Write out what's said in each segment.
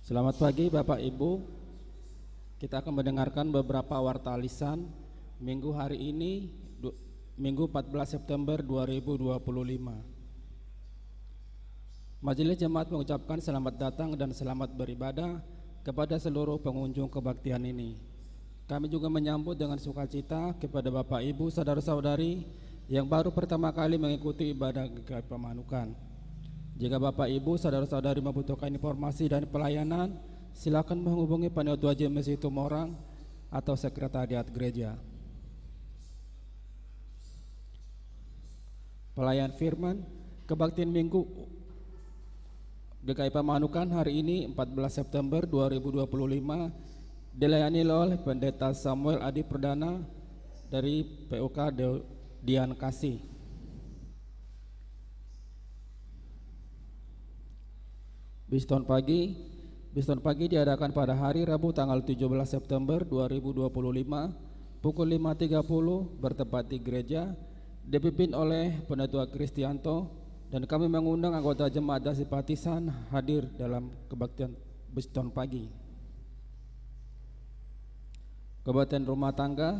Selamat pagi Bapak Ibu. Kita akan mendengarkan beberapa warta lisan Minggu hari ini, Minggu 14 September 2025. Majelis Jemaat mengucapkan selamat datang dan selamat beribadah kepada seluruh pengunjung kebaktian ini. Kami juga menyambut dengan sukacita kepada Bapak Ibu saudara-saudari yang baru pertama kali mengikuti ibadah GKI Pemanukan. Jika Bapak Ibu saudara-saudari membutuhkan informasi dan pelayanan, silakan menghubungi Panitia JMS Tumorang atau Sekretariat Gereja. Pelayan firman kebaktian Minggu GKI Pemanukan hari ini 14 September 2025 dilayani oleh Pendeta Samuel Adi Perdana dari PUK Dian Kasih. Biston pagi diadakan pada hari Rabu tanggal 17 September 2025 pukul 5.30 bertempat di gereja, dipimpin oleh Penatua Kristianto, dan kami mengundang anggota jemaat dan simpatisan hadir dalam kebaktian Biston pagi. Kebaktian rumah tangga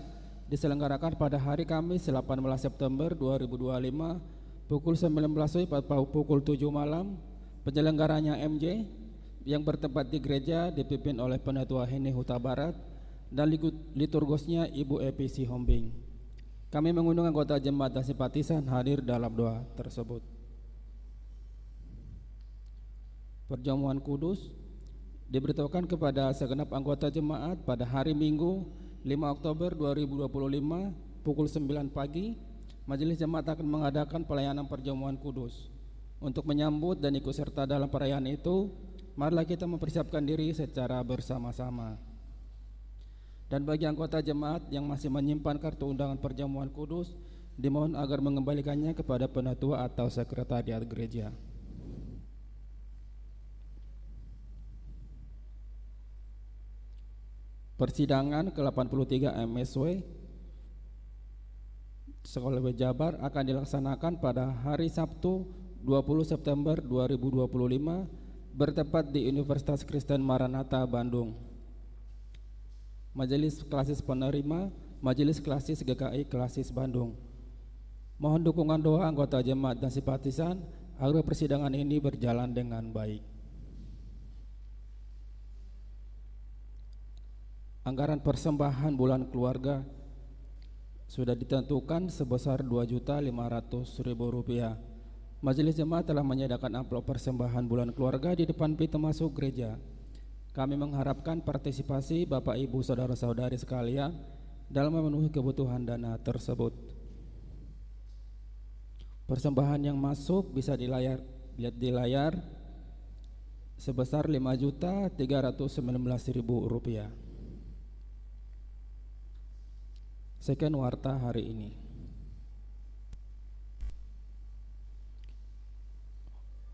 diselenggarakan pada hari Kamis 18 September 2025 pukul 19.00 pukul 7 malam. Penyelenggaranya MJ yang bertempat di gereja dipimpin oleh Penatua Heni Huta Barat dan liturgosnya Ibu Epi Sihombing. Kami mengundang anggota jemaat dan simpatisan hadir dalam doa tersebut. Perjamuan kudus diberitahukan kepada segenap anggota jemaat pada hari Minggu 5 Oktober 2025 pukul 9 pagi. Majelis Jemaat akan mengadakan pelayanan perjamuan kudus. Untuk menyambut dan ikut serta dalam perayaan itu, marilah kita mempersiapkan diri secara bersama-sama. Dan bagi anggota jemaat yang masih menyimpan kartu undangan perjamuan kudus, dimohon agar mengembalikannya kepada penatua atau sekretariat gereja. Persidangan ke-83 MSW Sekolah Jabar akan dilaksanakan pada hari Sabtu 20 September 2025 bertempat di Universitas Kristen Maranatha, Bandung. Majelis Klasis Penerima, Majelis Klasis GKI Klasis Bandung. Mohon dukungan doa anggota jemaat dan simpatisan agar persidangan ini berjalan dengan baik. Anggaran persembahan bulan keluarga sudah ditentukan sebesar Rp2.500.000. Majelis Jemaat telah menyediakan amplop persembahan bulan keluarga di depan pintu masuk gereja. Kami mengharapkan partisipasi Bapak Ibu saudara-saudari sekalian dalam memenuhi kebutuhan dana tersebut. Persembahan yang masuk bisa lihat di layar sebesar Rp5.319.000. Sekian warta hari ini.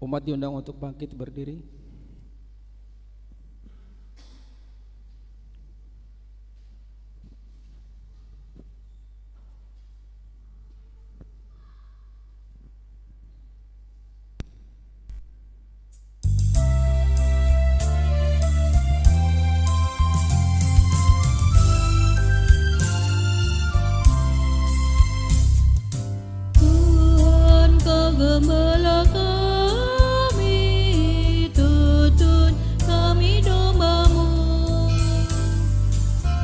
Umat diundang untuk bangkit berdiri. Tuhan Kau gembala kami, tuntun kami domba-Mu.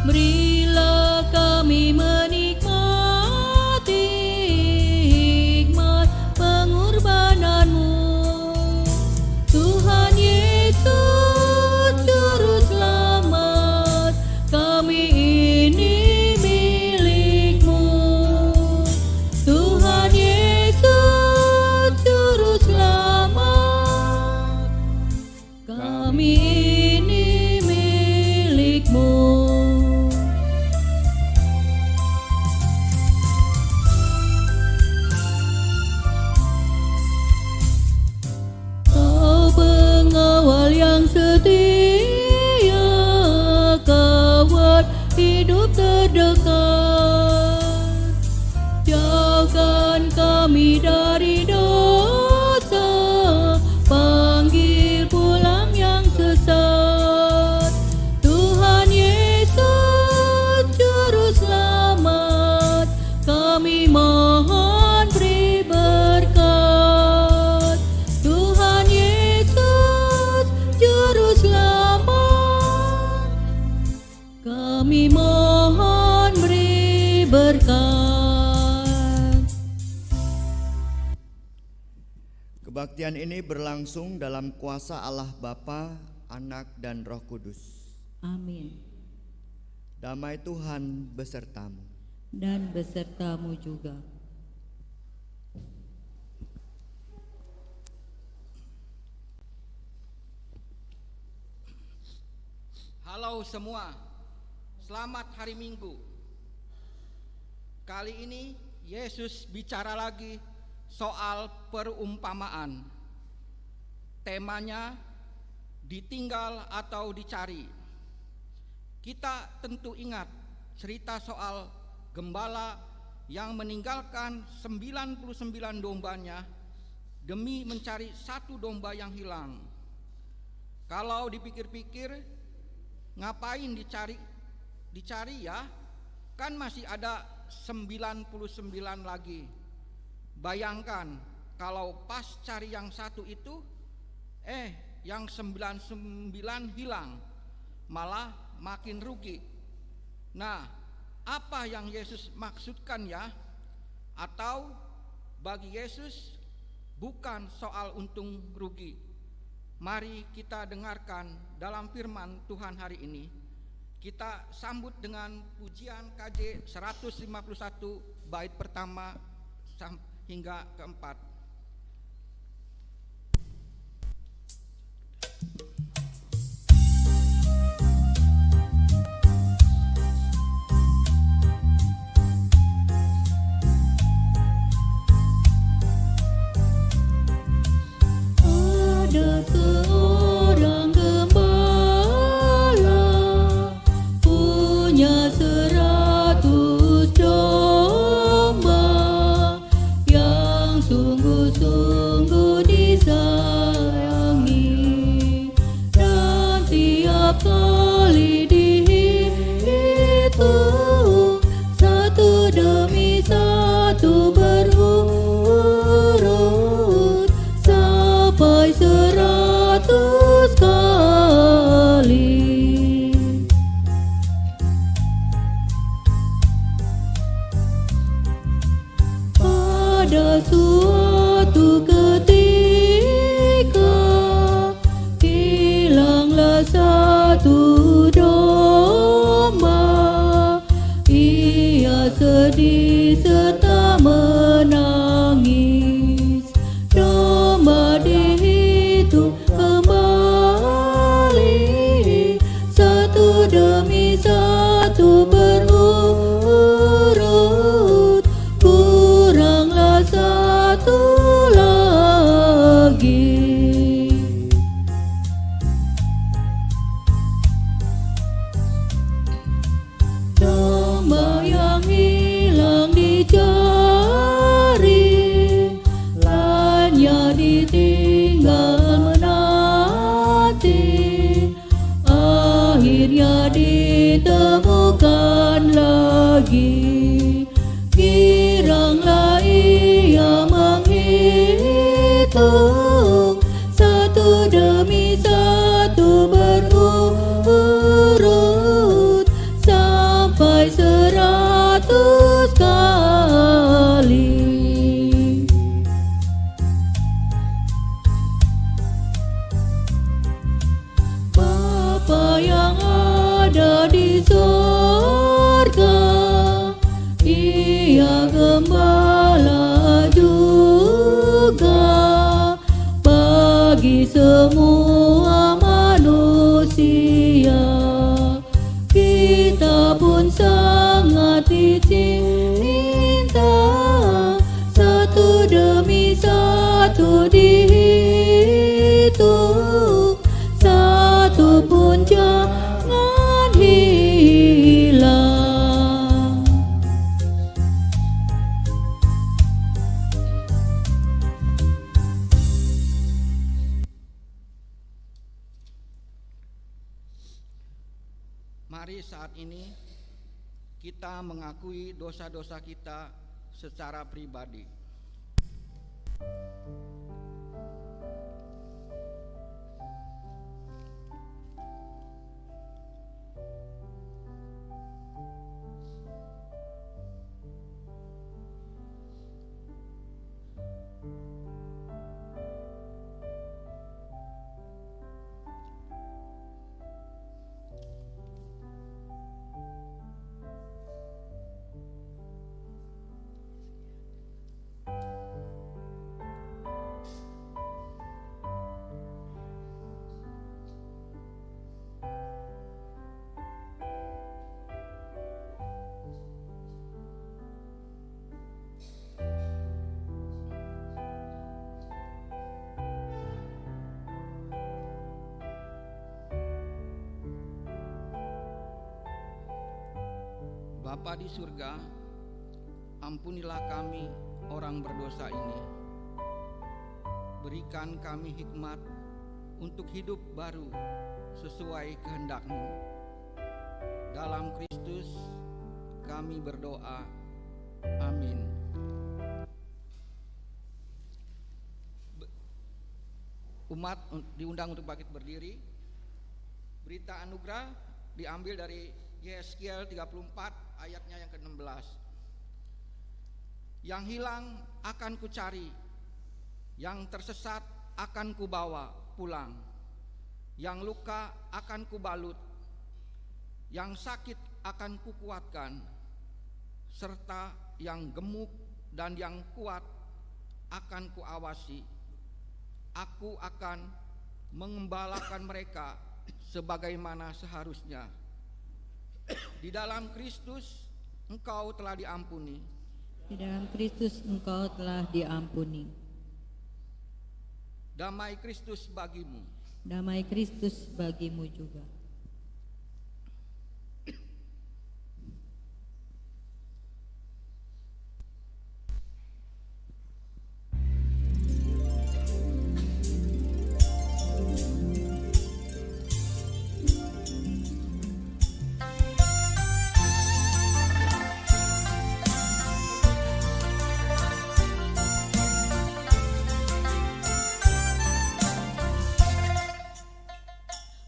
Berilah kami menikmati hikmat pengorbanan-Mu. Tuhan Yesus Juru Selamat, kami ini milik-Mu. Tuhan Yesus Juru Selamat, kami ini milik-Mu. Kau pengawal yang setia, kawan hidup terdekat. Jauhkan kami dari dosa, panggil pulang yang sesat. Kebaktian ini berlangsung dalam kuasa Allah Bapa, Anak, dan Roh Kudus. Amin. Damai Tuhan besertamu. Dan besertamu juga. Halo semua, selamat hari Minggu. Kali ini Yesus bicara lagi soal perumpamaan. Temanya ditinggal atau dicari. Kita tentu ingat cerita soal gembala yang meninggalkan 99 dombanya demi mencari satu domba yang hilang. Kalau dipikir-pikir, ngapain dicari ya? Kan masih ada 99 lagi. Bayangkan kalau pas cari yang satu itu, yang 99 hilang, malah makin rugi. Nah, apa yang Yesus maksudkan ya? Atau bagi Yesus bukan soal untung rugi. Mari kita dengarkan dalam firman Tuhan hari ini. Kita sambut dengan pujian KJ 151 bait pertama hingga keempat. Ada seorang gembala punya 100 domba yang sungguh-sungguh disayangi, dan tiap kali dihitung satu demi satu berurut sampai 100 kali. Pada suatu ketika hilanglah satu domba. Ia sedih serta menangis. Domba dihitung kembali satu demi satu berurut, kuranglah satu lagi. Domba yang hilang dicari, lainnya ditinggal menanti. Akhirnya ditemukan lagi. Giranglah ia menghitung satu demi satu berurut sampai 100 kali. Bapa yang ada di sorga, Ia gembala juga bagi semua manusia. Kita pun sangat dicinta, satu demi satu dihitung, satu pun jangan hilang. Mari saat ini kita mengakui dosa-dosa kita secara pribadi. Bapa di surga, ampunilah kami orang berdosa ini. Berikan kami hikmat untuk hidup baru sesuai kehendak-Mu. Dalam Kristus kami berdoa. Amin. Umat diundang untuk bangkit berdiri. Berita anugerah diambil dari Yeskiel 34 ayatnya yang ke-16. Yang hilang akan kucari, yang tersesat akan kubawa pulang, yang luka akan kubalut, yang sakit akan kukuatkan, serta yang gemuk dan yang kuat akan kuawasi. Aku akan mengembalakan mereka sebagaimana seharusnya. Di dalam Kristus engkau telah diampuni. Di dalam Kristus engkau telah diampuni. Damai Kristus bagimu. Damai Kristus bagimu juga.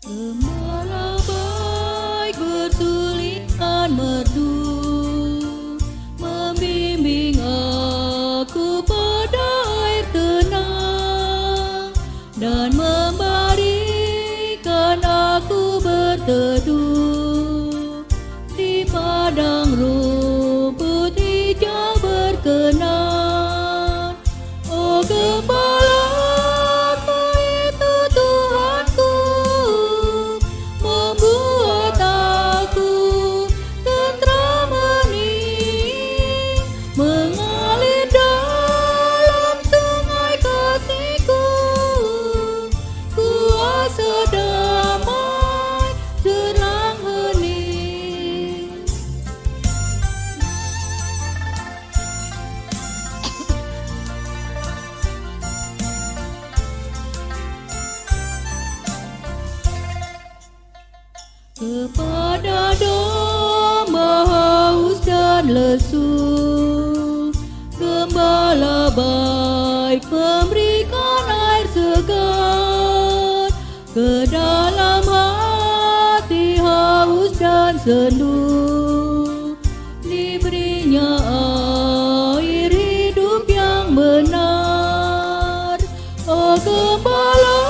Gembala baik bertuliskan merdu, membimbing aku pada air tenang, dan memberikan aku berteduh di padang rumput hijau berkenan. Oh Gembala kepada domba haus dan lesu, Gembala baik memberikan air segar ke dalam hati haus dan sendu. Diberinya air hidup yang benar. Oh Gembala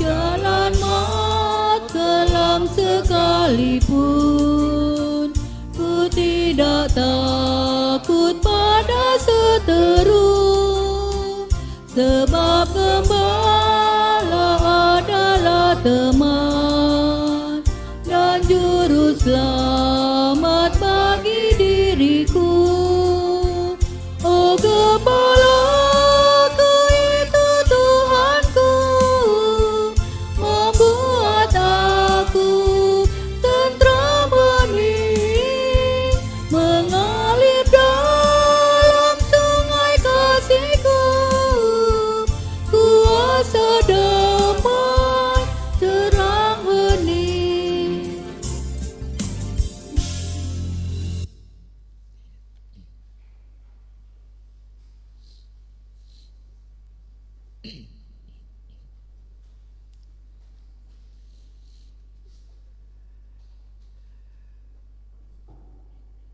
jalan mat kelam sekalipun, ku tidak takut pada seteru, sebab Gembala adalah teman dan juru selamat bagi diriku. Oh Gembala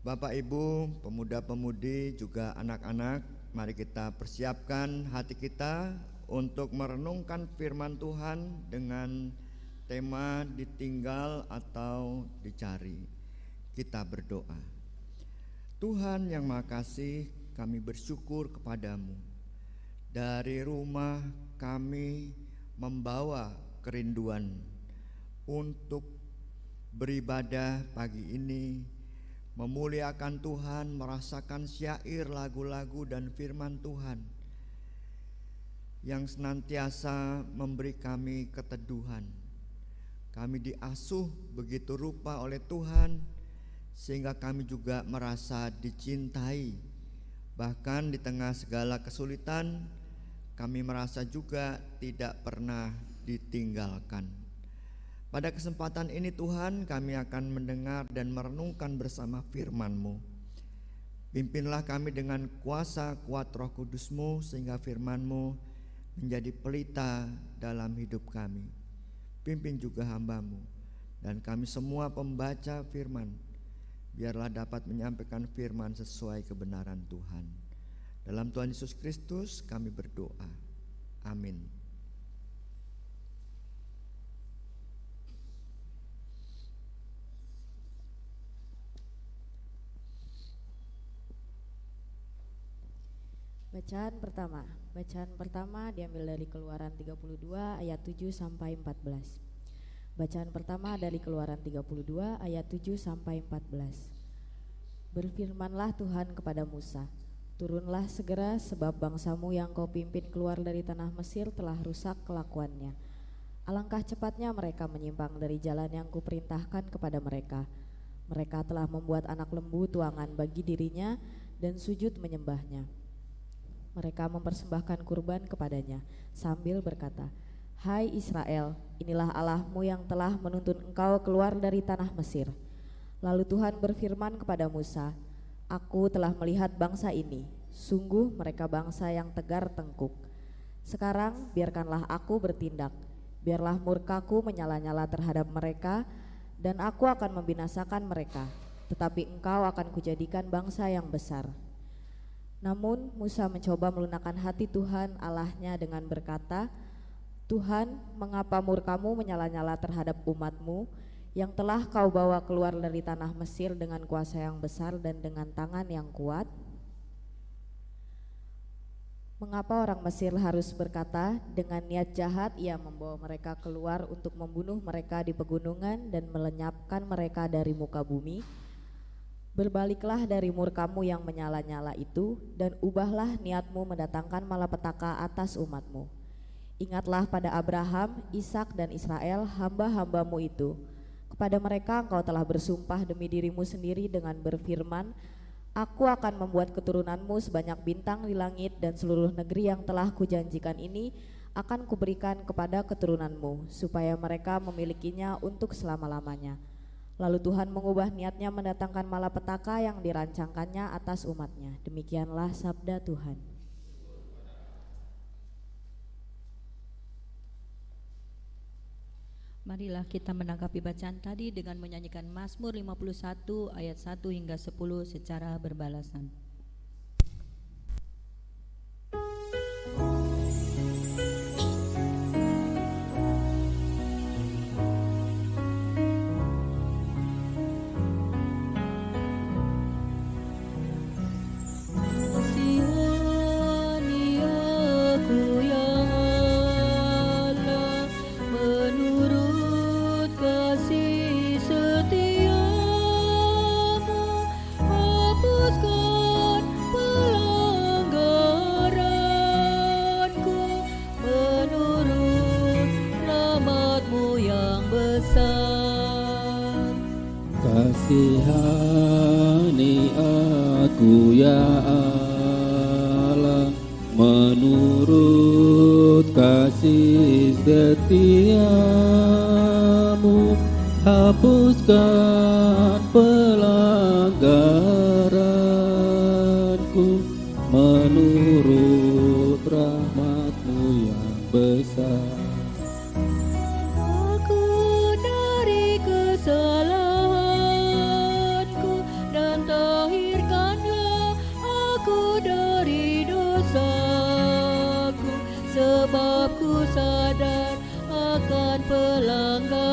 Bapak Ibu, pemuda-pemudi juga anak-anak, mari kita persiapkan hati kita untuk merenungkan firman Tuhan dengan tema ditinggal atau dicari. Kita berdoa. Tuhan yang Maha Kasih, kami bersyukur kepadamu. Dari rumah kami membawa kerinduan untuk beribadah pagi ini, memuliakan Tuhan, merasakan syair, lagu-lagu dan firman Tuhan yang senantiasa memberi kami keteduhan. Kami diasuh begitu rupa oleh Tuhan sehingga kami juga merasa dicintai. Bahkan di tengah segala kesulitan, kami merasa juga tidak pernah ditinggalkan. Pada kesempatan ini Tuhan, kami akan mendengar dan merenungkan bersama firman-Mu. Pimpinlah kami dengan kuasa kuat Roh Kudus-Mu sehingga firman-Mu menjadi pelita dalam hidup kami. Pimpin juga hamba-Mu dan kami semua pembaca firman, biarlah dapat menyampaikan firman sesuai kebenaran Tuhan. Dalam Tuhan Yesus Kristus kami berdoa. Amin. Bacaan pertama diambil dari Keluaran 32 ayat 7 sampai 14. Bacaan pertama dari Keluaran 32 ayat 7 sampai 14. Berfirmanlah Tuhan kepada Musa, turunlah segera sebab bangsamu yang kau pimpin keluar dari tanah Mesir telah rusak kelakuannya. Alangkah cepatnya mereka menyimpang dari jalan yang kuperintahkan kepada mereka. Mereka telah membuat anak lembu tuangan bagi dirinya dan sujud menyembahnya. Mereka mempersembahkan kurban kepadanya sambil berkata, Hai Israel, inilah Allahmu yang telah menuntun engkau keluar dari tanah Mesir. Lalu Tuhan berfirman kepada Musa, Aku telah melihat bangsa ini, sungguh mereka bangsa yang tegar tengkuk. Sekarang biarkanlah aku bertindak, biarlah murkaku menyala-nyala terhadap mereka, dan aku akan membinasakan mereka, tetapi engkau akan kujadikan bangsa yang besar. Namun Musa mencoba melunakkan hati Tuhan Allahnya dengan berkata, Tuhan, mengapa murkamu menyala-nyala terhadap umatmu yang telah kau bawa keluar dari tanah Mesir dengan kuasa yang besar dan dengan tangan yang kuat? Mengapa orang Mesir harus berkata, dengan niat jahat ia membawa mereka keluar untuk membunuh mereka di pegunungan dan melenyapkan mereka dari muka bumi? Berbaliklah dari murkamu yang menyala-nyala itu dan ubahlah niatmu mendatangkan malapetaka atas umatmu. Ingatlah pada Abraham, Ishak dan Israel, hamba-hambamu itu. Kepada mereka engkau telah bersumpah demi dirimu sendiri dengan berfirman, Aku akan membuat keturunanmu sebanyak bintang di langit dan seluruh negeri yang telah kujanjikan ini akan kuberikan kepada keturunanmu, supaya mereka memilikinya untuk selama-lamanya. Lalu Tuhan mengubah niatnya mendatangkan malapetaka yang dirancangkannya atas umatnya. Demikianlah sabda Tuhan. Marilah kita menanggapi bacaan tadi dengan menyanyikan Mazmur 51 ayat 1 hingga 10 secara berbalasan. Kasihani aku ya Allah, menurut kasih setiamu, hapuskan pelanggaranku, menurut rahmat-Mu yang besar. Sebab ku sadar akan pelanggaran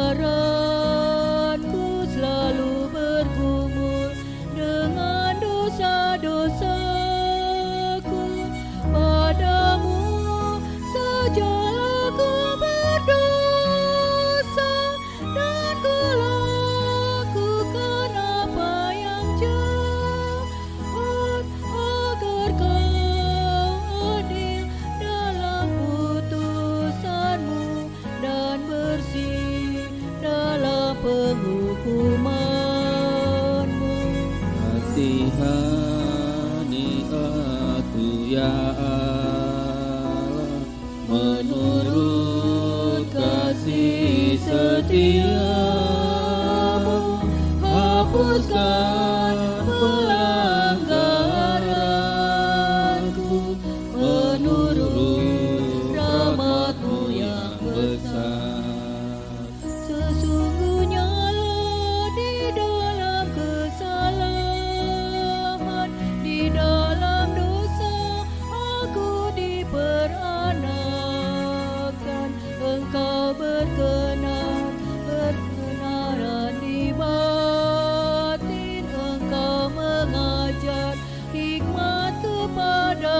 setiamu, hapuskan pelanggaranku menurut rahmat-Mu yang besar. Sesungguhnya di dalam kesalahan, di dalam dosa aku diperanakan. Engkau berkenaran di batin, Engkau mengajar hikmat kepada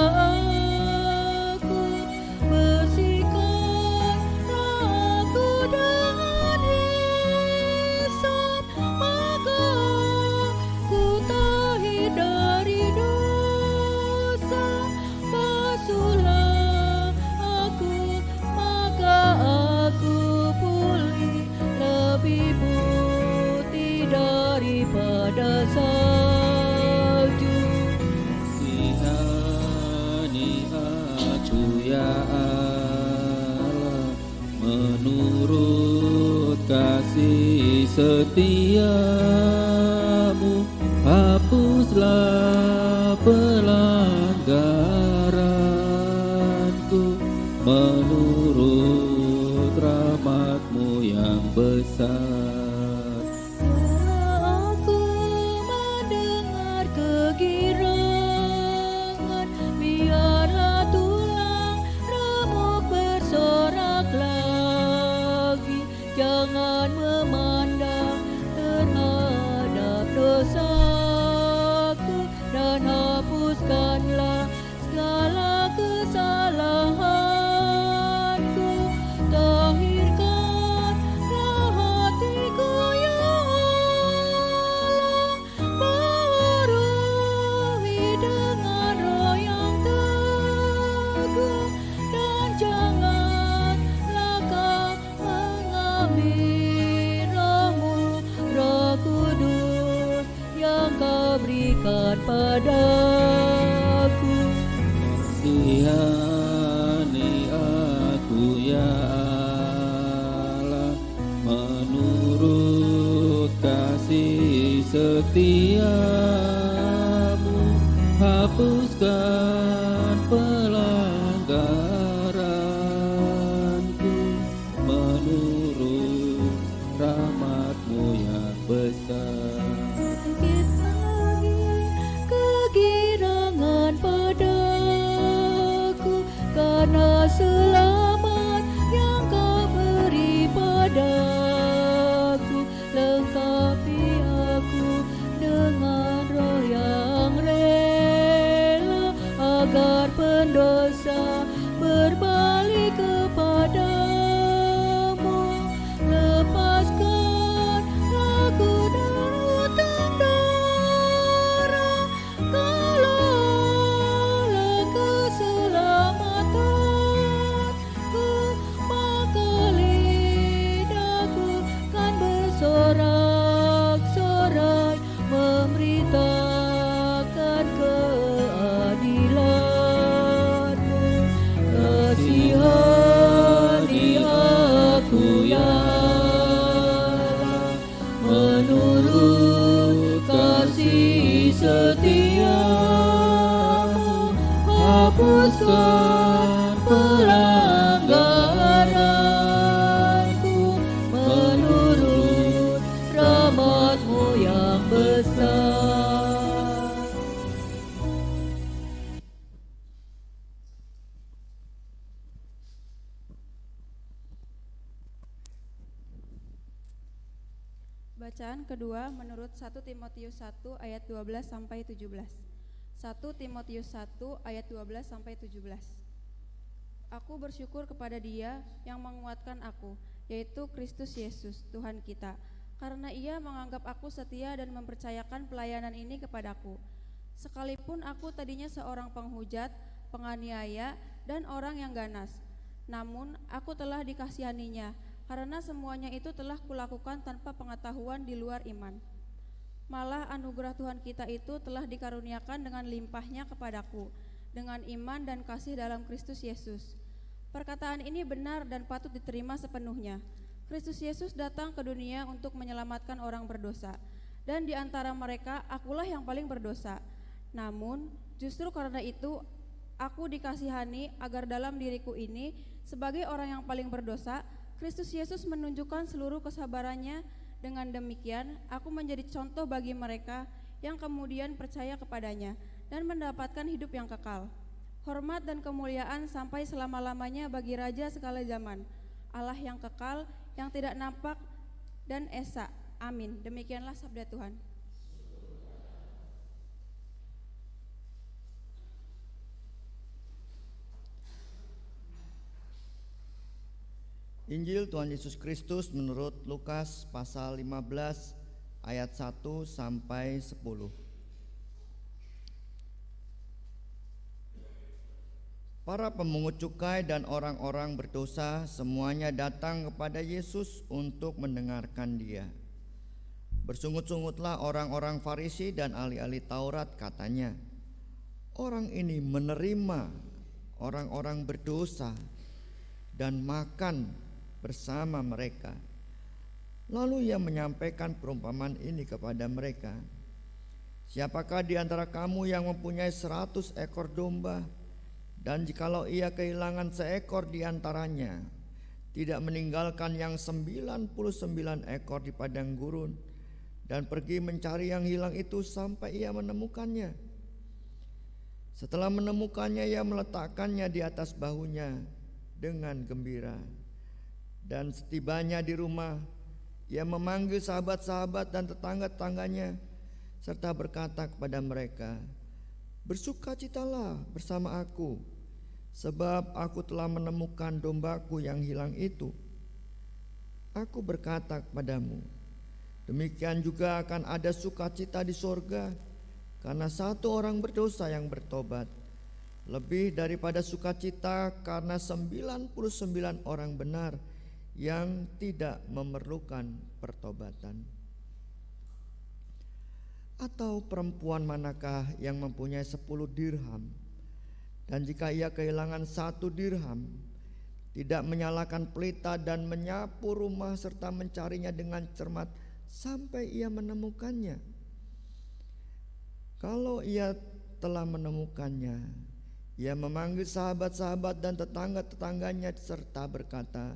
aku. Bersihkan aku dengan hisap, maka ku tahir dari dosa. Basuhlah aku, maka aku pulih lebih putih daripada salju. Kasihani aku ya Allah, menurut kasih setiamu, hapuslah pelanggaranku menurut rahmat-Mu yang besar. Aku mendengar kegirangan, biarlah tulang remuk bersorak lagi. Jangan memandang terhadap dosaku, dan hapuskanlah segala kesalahanku. Tahirkanlah hatiku ya Allah, baharui dengan roh yang teguh, dan janganlah Kau mengambil roh-Mu, Roh Kudus yang Kau berikan padaku. Kasihani aku ya Allah, menurut kasih setiamu, hapuskan pelanggaranku menurut rahmat-Mu yang besar. Sedikit lagi kegirangan padaku, karena selamat yang Kau beri padaku. Lengkapi aku dengan roh yang rela, agar pendosa berbalik kepadamu. Lepaskan aku dari hutang darah, kalaulah keselamatanku, maka lidahku kan bersorak-sorai memberitakan keadilan-Mu. Kasihani aku ya Allah, menurut kasih setiamu, hapuskan pelanggaranku menurut rahmat-Mu yang besar. Bacaan kedua menurut 1 Timotius 1 ayat 12 sampai 17. 1 Timotius 1 ayat 12 sampai 17. Aku bersyukur kepada Dia yang menguatkan aku, yaitu Kristus Yesus, Tuhan kita, karena Ia menganggap aku setia dan mempercayakan pelayanan ini kepadaku. Sekalipun aku tadinya seorang penghujat, penganiaya, dan orang yang ganas, namun aku telah dikasihaninya, karena semuanya itu telah kulakukan tanpa pengetahuan di luar iman. Malah anugerah Tuhan kita itu telah dikaruniakan dengan limpahnya kepadaku, dengan iman dan kasih dalam Kristus Yesus. Perkataan ini benar dan patut diterima sepenuhnya. Kristus Yesus datang ke dunia untuk menyelamatkan orang berdosa, dan di antara mereka akulah yang paling berdosa. Namun justru karena itu aku dikasihani agar dalam diriku ini sebagai orang yang paling berdosa, Kristus Yesus menunjukkan seluruh kesabarannya. Dengan demikian aku menjadi contoh bagi mereka yang kemudian percaya kepadanya dan mendapatkan hidup yang kekal. Hormat dan kemuliaan sampai selama-lamanya bagi Raja segala zaman, Allah yang kekal, yang tidak nampak dan esa. Amin. Demikianlah sabda Tuhan. Injil Tuhan Yesus Kristus menurut Lukas pasal 15 ayat 1 sampai 10. Para pemungut cukai dan orang-orang berdosa semuanya datang kepada Yesus untuk mendengarkan Dia. Bersungut-sungutlah orang-orang Farisi dan ahli-ahli Taurat, katanya, orang ini menerima orang-orang berdosa dan makan bersama mereka. Lalu ia menyampaikan perumpamaan ini kepada mereka. Siapakah di antara kamu yang mempunyai 100 ekor domba, dan jikalau ia kehilangan seekor di antaranya, tidak meninggalkan yang 99 ekor di padang gurun, dan pergi mencari yang hilang itu sampai ia menemukannya? Setelah menemukannya, ia meletakkannya di atas bahunya dengan gembira. Dan setibanya di rumah, ia memanggil sahabat-sahabat dan tetangga-tetangganya, serta berkata kepada mereka, bersukacitalah bersama aku, sebab aku telah menemukan dombaku yang hilang itu. Aku berkata kepadamu, demikian juga akan ada sukacita di sorga karena satu orang berdosa yang bertobat, lebih daripada sukacita karena 99 orang benar yang tidak memerlukan pertobatan. Atau perempuan manakah yang mempunyai 10 dirham, dan jika ia kehilangan 1 dirham, tidak menyalakan pelita dan menyapu rumah serta mencarinya dengan cermat sampai ia menemukannya? Kalau ia telah menemukannya, ia memanggil sahabat-sahabat dan tetangga-tetangganya serta berkata,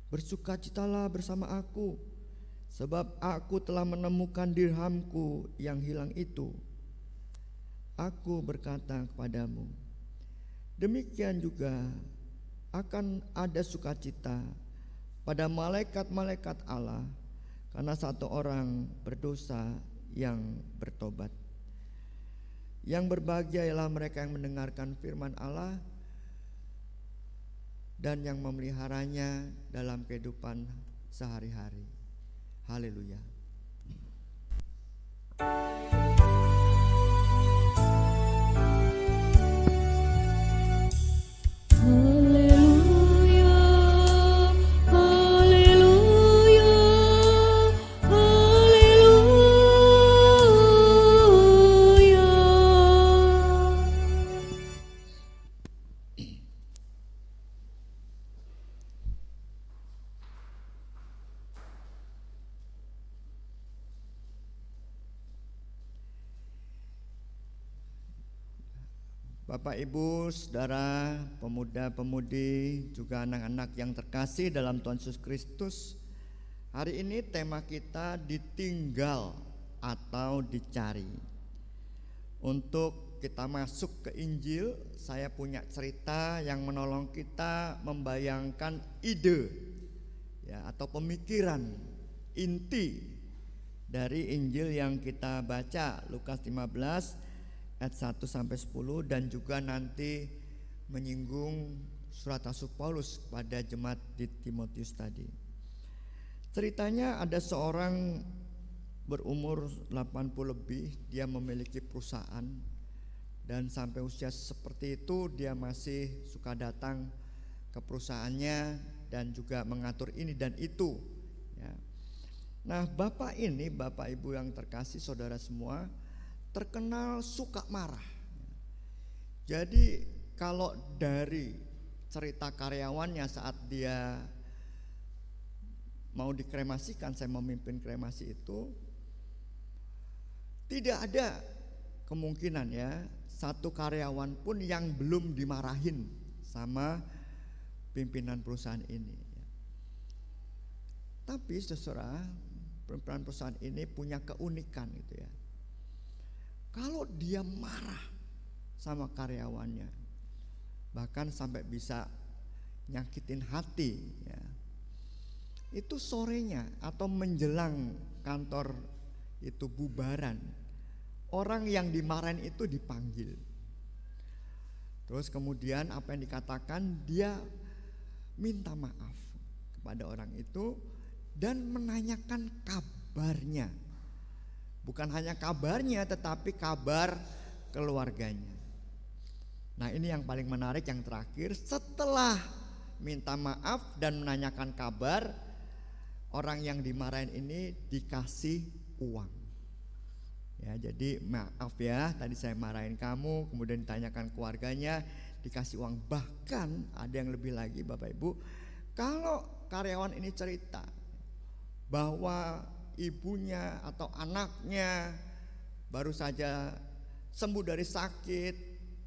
bersukacitalah bersama aku, sebab aku telah menemukan dirhamku yang hilang itu. Aku berkata kepadamu, demikian juga akan ada sukacita pada malaikat-malaikat Allah karena satu orang berdosa yang bertobat. Yang berbahagia ialah mereka yang mendengarkan firman Allah dan yang memeliharanya dalam kehidupan sehari-hari. Haleluya. Bapak, Ibu, Saudara, pemuda-pemudi, juga anak-anak yang terkasih dalam Tuhan Yesus Kristus. Hari ini tema kita ditinggal atau dicari. Untuk kita masuk ke Injil, saya punya cerita yang menolong kita membayangkan ide ya, atau pemikiran inti dari Injil yang kita baca, Lukas 15 ayat 1 sampai 10, dan juga nanti menyinggung surat Rasul Paulus pada jemaat di Timotius tadi. Ceritanya ada seorang berumur 80 lebih, dia memiliki perusahaan, dan sampai usia seperti itu dia masih suka datang ke perusahaannya dan juga mengatur ini dan itu ya. Nah, bapak ini, Bapak Ibu yang terkasih, saudara semua, terkenal suka marah. Jadi kalau dari cerita karyawannya saat dia mau dikremasikan, saya memimpin kremasi itu, tidak ada kemungkinan ya satu karyawan pun yang belum dimarahin sama pimpinan perusahaan ini. Tapi saudara, pimpinan perusahaan ini punya keunikan gitu ya. Kalau dia marah sama karyawannya, bahkan sampai bisa nyakitin hati ya, itu sorenya atau menjelang kantor itu bubaran, orang yang dimarahin itu dipanggil. Terus kemudian apa yang dikatakan, dia minta maaf kepada orang itu dan menanyakan kabarnya. Bukan hanya kabarnya tetapi kabar keluarganya. Nah, ini yang paling menarik yang terakhir, setelah minta maaf dan menanyakan kabar, orang yang dimarahin ini dikasih uang. Ya, jadi maaf ya, tadi saya marahin kamu, kemudian ditanyakan keluarganya, dikasih uang. Bahkan ada yang lebih lagi Bapak Ibu, kalau karyawan ini cerita bahwa ibunya atau anaknya baru saja sembuh dari sakit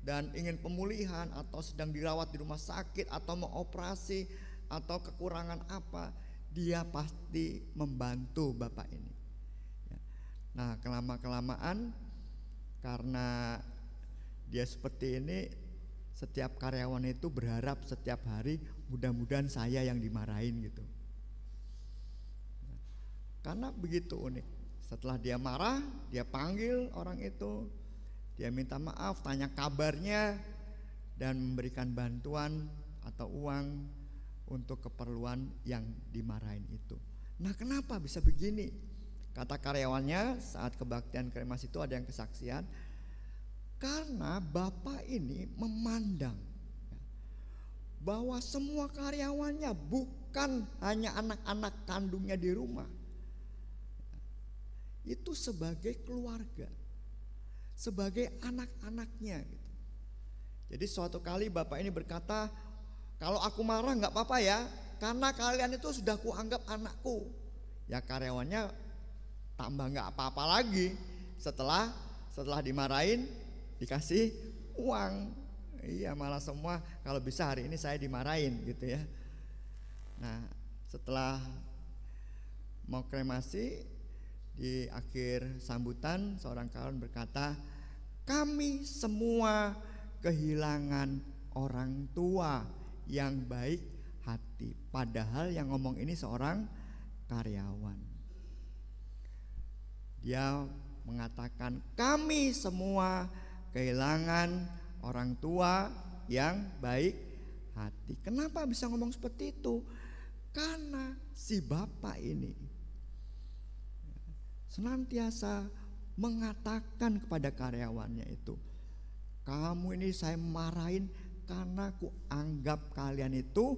dan ingin pemulihan atau sedang dirawat di rumah sakit atau mau operasi atau kekurangan apa, dia pasti membantu bapak ini. Nah, kelamaan karena dia seperti ini, setiap karyawan itu berharap setiap hari mudah-mudahan saya yang dimarahin gitu. Karena begitu unik. Setelah dia marah, dia panggil orang itu, dia minta maaf, tanya kabarnya, dan memberikan bantuan atau uang untuk keperluan yang dimarahin itu. Nah, kenapa bisa begini? Kata karyawannya saat kebaktian kremasi itu ada yang kesaksian, karena bapak ini memandang bahwa semua karyawannya bukan hanya anak-anak kandungnya di rumah, itu sebagai keluarga, sebagai anak-anaknya gitu. Jadi suatu kali bapak ini berkata, kalau aku marah gak apa-apa ya, karena kalian itu sudah kuanggap anakku. Ya, karyawannya tambah gak apa-apa lagi, setelah dimarahin dikasih uang. Iya, malah semua kalau bisa hari ini saya dimarahin gitu ya. Nah, setelah mau kremasi, di akhir sambutan seorang karyawan berkata, kami semua kehilangan orang tua yang baik hati. Padahal yang ngomong ini seorang karyawan. Dia mengatakan kami semua kehilangan orang tua yang baik hati. Kenapa bisa ngomong seperti itu? Karena si bapak ini senantiasa mengatakan kepada karyawannya itu, kamu ini saya marahin karena ku anggap kalian itu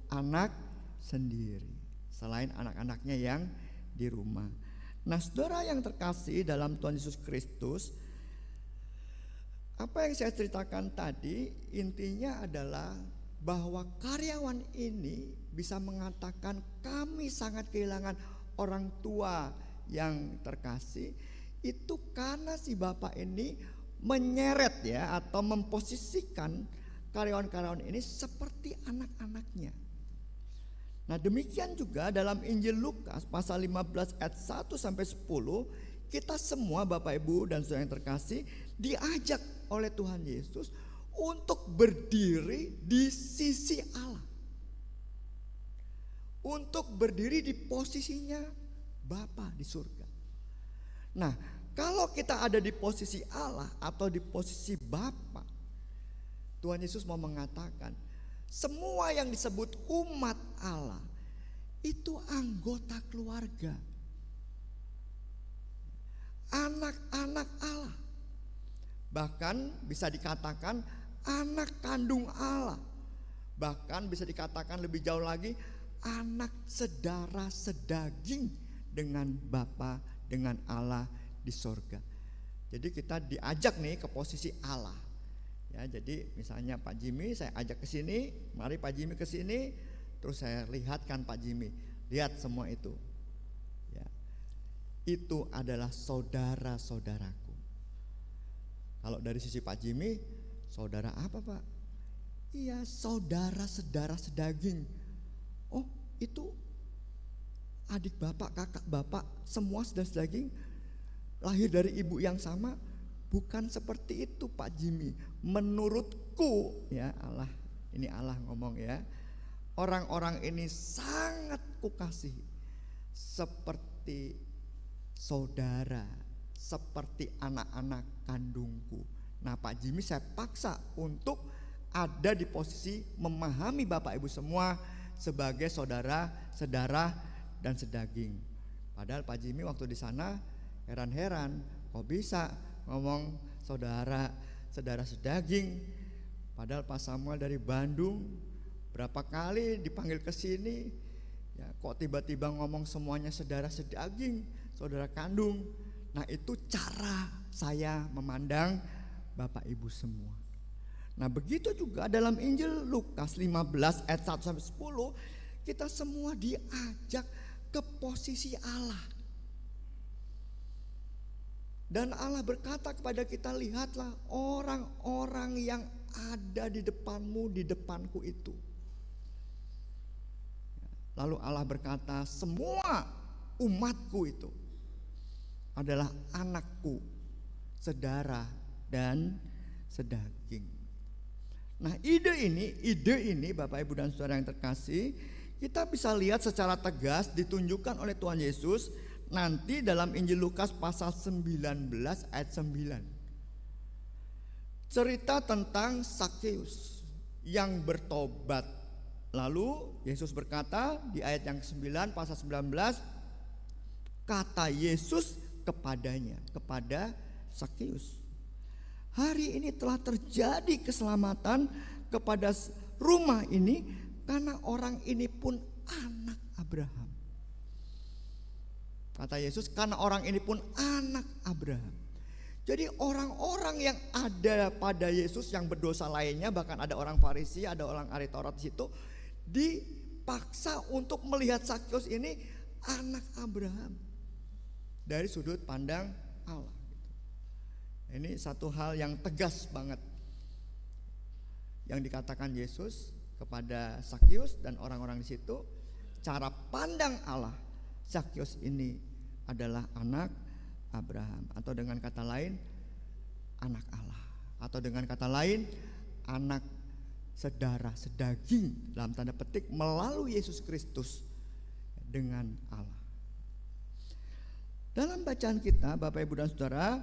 anak sendiri, selain anak-anaknya yang di rumah. Nah, saudara yang terkasih dalam Tuhan Yesus Kristus, apa yang saya ceritakan tadi intinya adalah bahwa karyawan ini bisa mengatakan kami sangat kehilangan orang tua yang terkasih, itu karena si bapak ini menyeret ya atau memposisikan karyawan-karyawan ini seperti anak-anaknya. Nah, demikian juga dalam Injil Lukas pasal 15 ayat 1 sampai 10, kita semua Bapak Ibu dan saudara yang terkasih diajak oleh Tuhan Yesus untuk berdiri di sisi Allah. Untuk berdiri di posisinya Bapa di surga. Nah, kalau kita ada di posisi Allah atau di posisi Bapa, Tuhan Yesus mau mengatakan semua yang disebut umat Allah itu anggota keluarga, anak-anak Allah, bahkan bisa dikatakan anak kandung Allah, bahkan bisa dikatakan lebih jauh lagi anak sedara sedaging dengan Bapa, dengan Allah di sorga. Jadi kita diajak nih ke posisi Allah. Ya, jadi misalnya Pak Jimmy saya ajak ke sini, mari Pak Jimmy ke sini, terus saya lihatkan Pak Jimmy, Lihat semua itu. Ya. Itu adalah saudara-saudaraku. Kalau dari sisi Pak Jimmy, saudara apa Pak? Iya, saudara sedaging. Oh, itu adik bapak, kakak bapak, semua saudara sedaging, lahir dari ibu yang sama. Bukan seperti itu Pak Jimmy. Menurutku, ya Allah, ini Allah ngomong ya, orang-orang ini sangat kukasihi, seperti saudara, seperti anak-anak kandungku. Nah Pak Jimmy saya paksa untuk ada di posisi memahami Bapak Ibu semua sebagai saudara, sedara, dan sedaging. Padahal Pak Jimmy waktu di sana heran-heran, kok bisa ngomong saudara, sedara, sedaging. Padahal Pak Samuel dari Bandung berapa kali dipanggil ke sini, ya kok tiba-tiba ngomong semuanya saudara sedaging, saudara kandung. Nah itu cara saya memandang Bapak Ibu semua. Nah begitu juga dalam Injil Lukas 15 ayat 1-10, kita semua diajak ke posisi Allah. Dan Allah berkata kepada kita, lihatlah orang-orang yang ada di depanmu, di depanku itu. Lalu Allah berkata, semua umatku itu adalah anakku, sedara, dan sedaging. Nah ide ini Bapak Ibu dan Saudara yang terkasih, kita bisa lihat secara tegas ditunjukkan oleh Tuhan Yesus nanti dalam Injil Lukas pasal 19 ayat 9. Cerita tentang Sakeus yang bertobat. Lalu Yesus berkata di ayat yang ke-9 pasal 19, kata Yesus kepadanya, kepada Sakeus, hari ini telah terjadi keselamatan kepada rumah ini karena orang ini pun anak Abraham. Kata Yesus, karena orang ini pun anak Abraham. Jadi orang-orang yang ada pada Yesus yang berdosa lainnya, bahkan ada orang Farisi, ada orang ahli Taurat di situ, dipaksa untuk melihat Sakeus ini anak Abraham dari sudut pandang Allah. Ini satu hal yang tegas banget yang dikatakan Yesus kepada Sakeus dan orang-orang di situ. Cara pandang Allah, Sakeus ini adalah anak Abraham, atau dengan kata lain anak Allah, atau dengan kata lain anak sedara sedaging dalam tanda petik melalui Yesus Kristus dengan Allah. Dalam bacaan kita Bapak Ibu dan Saudara,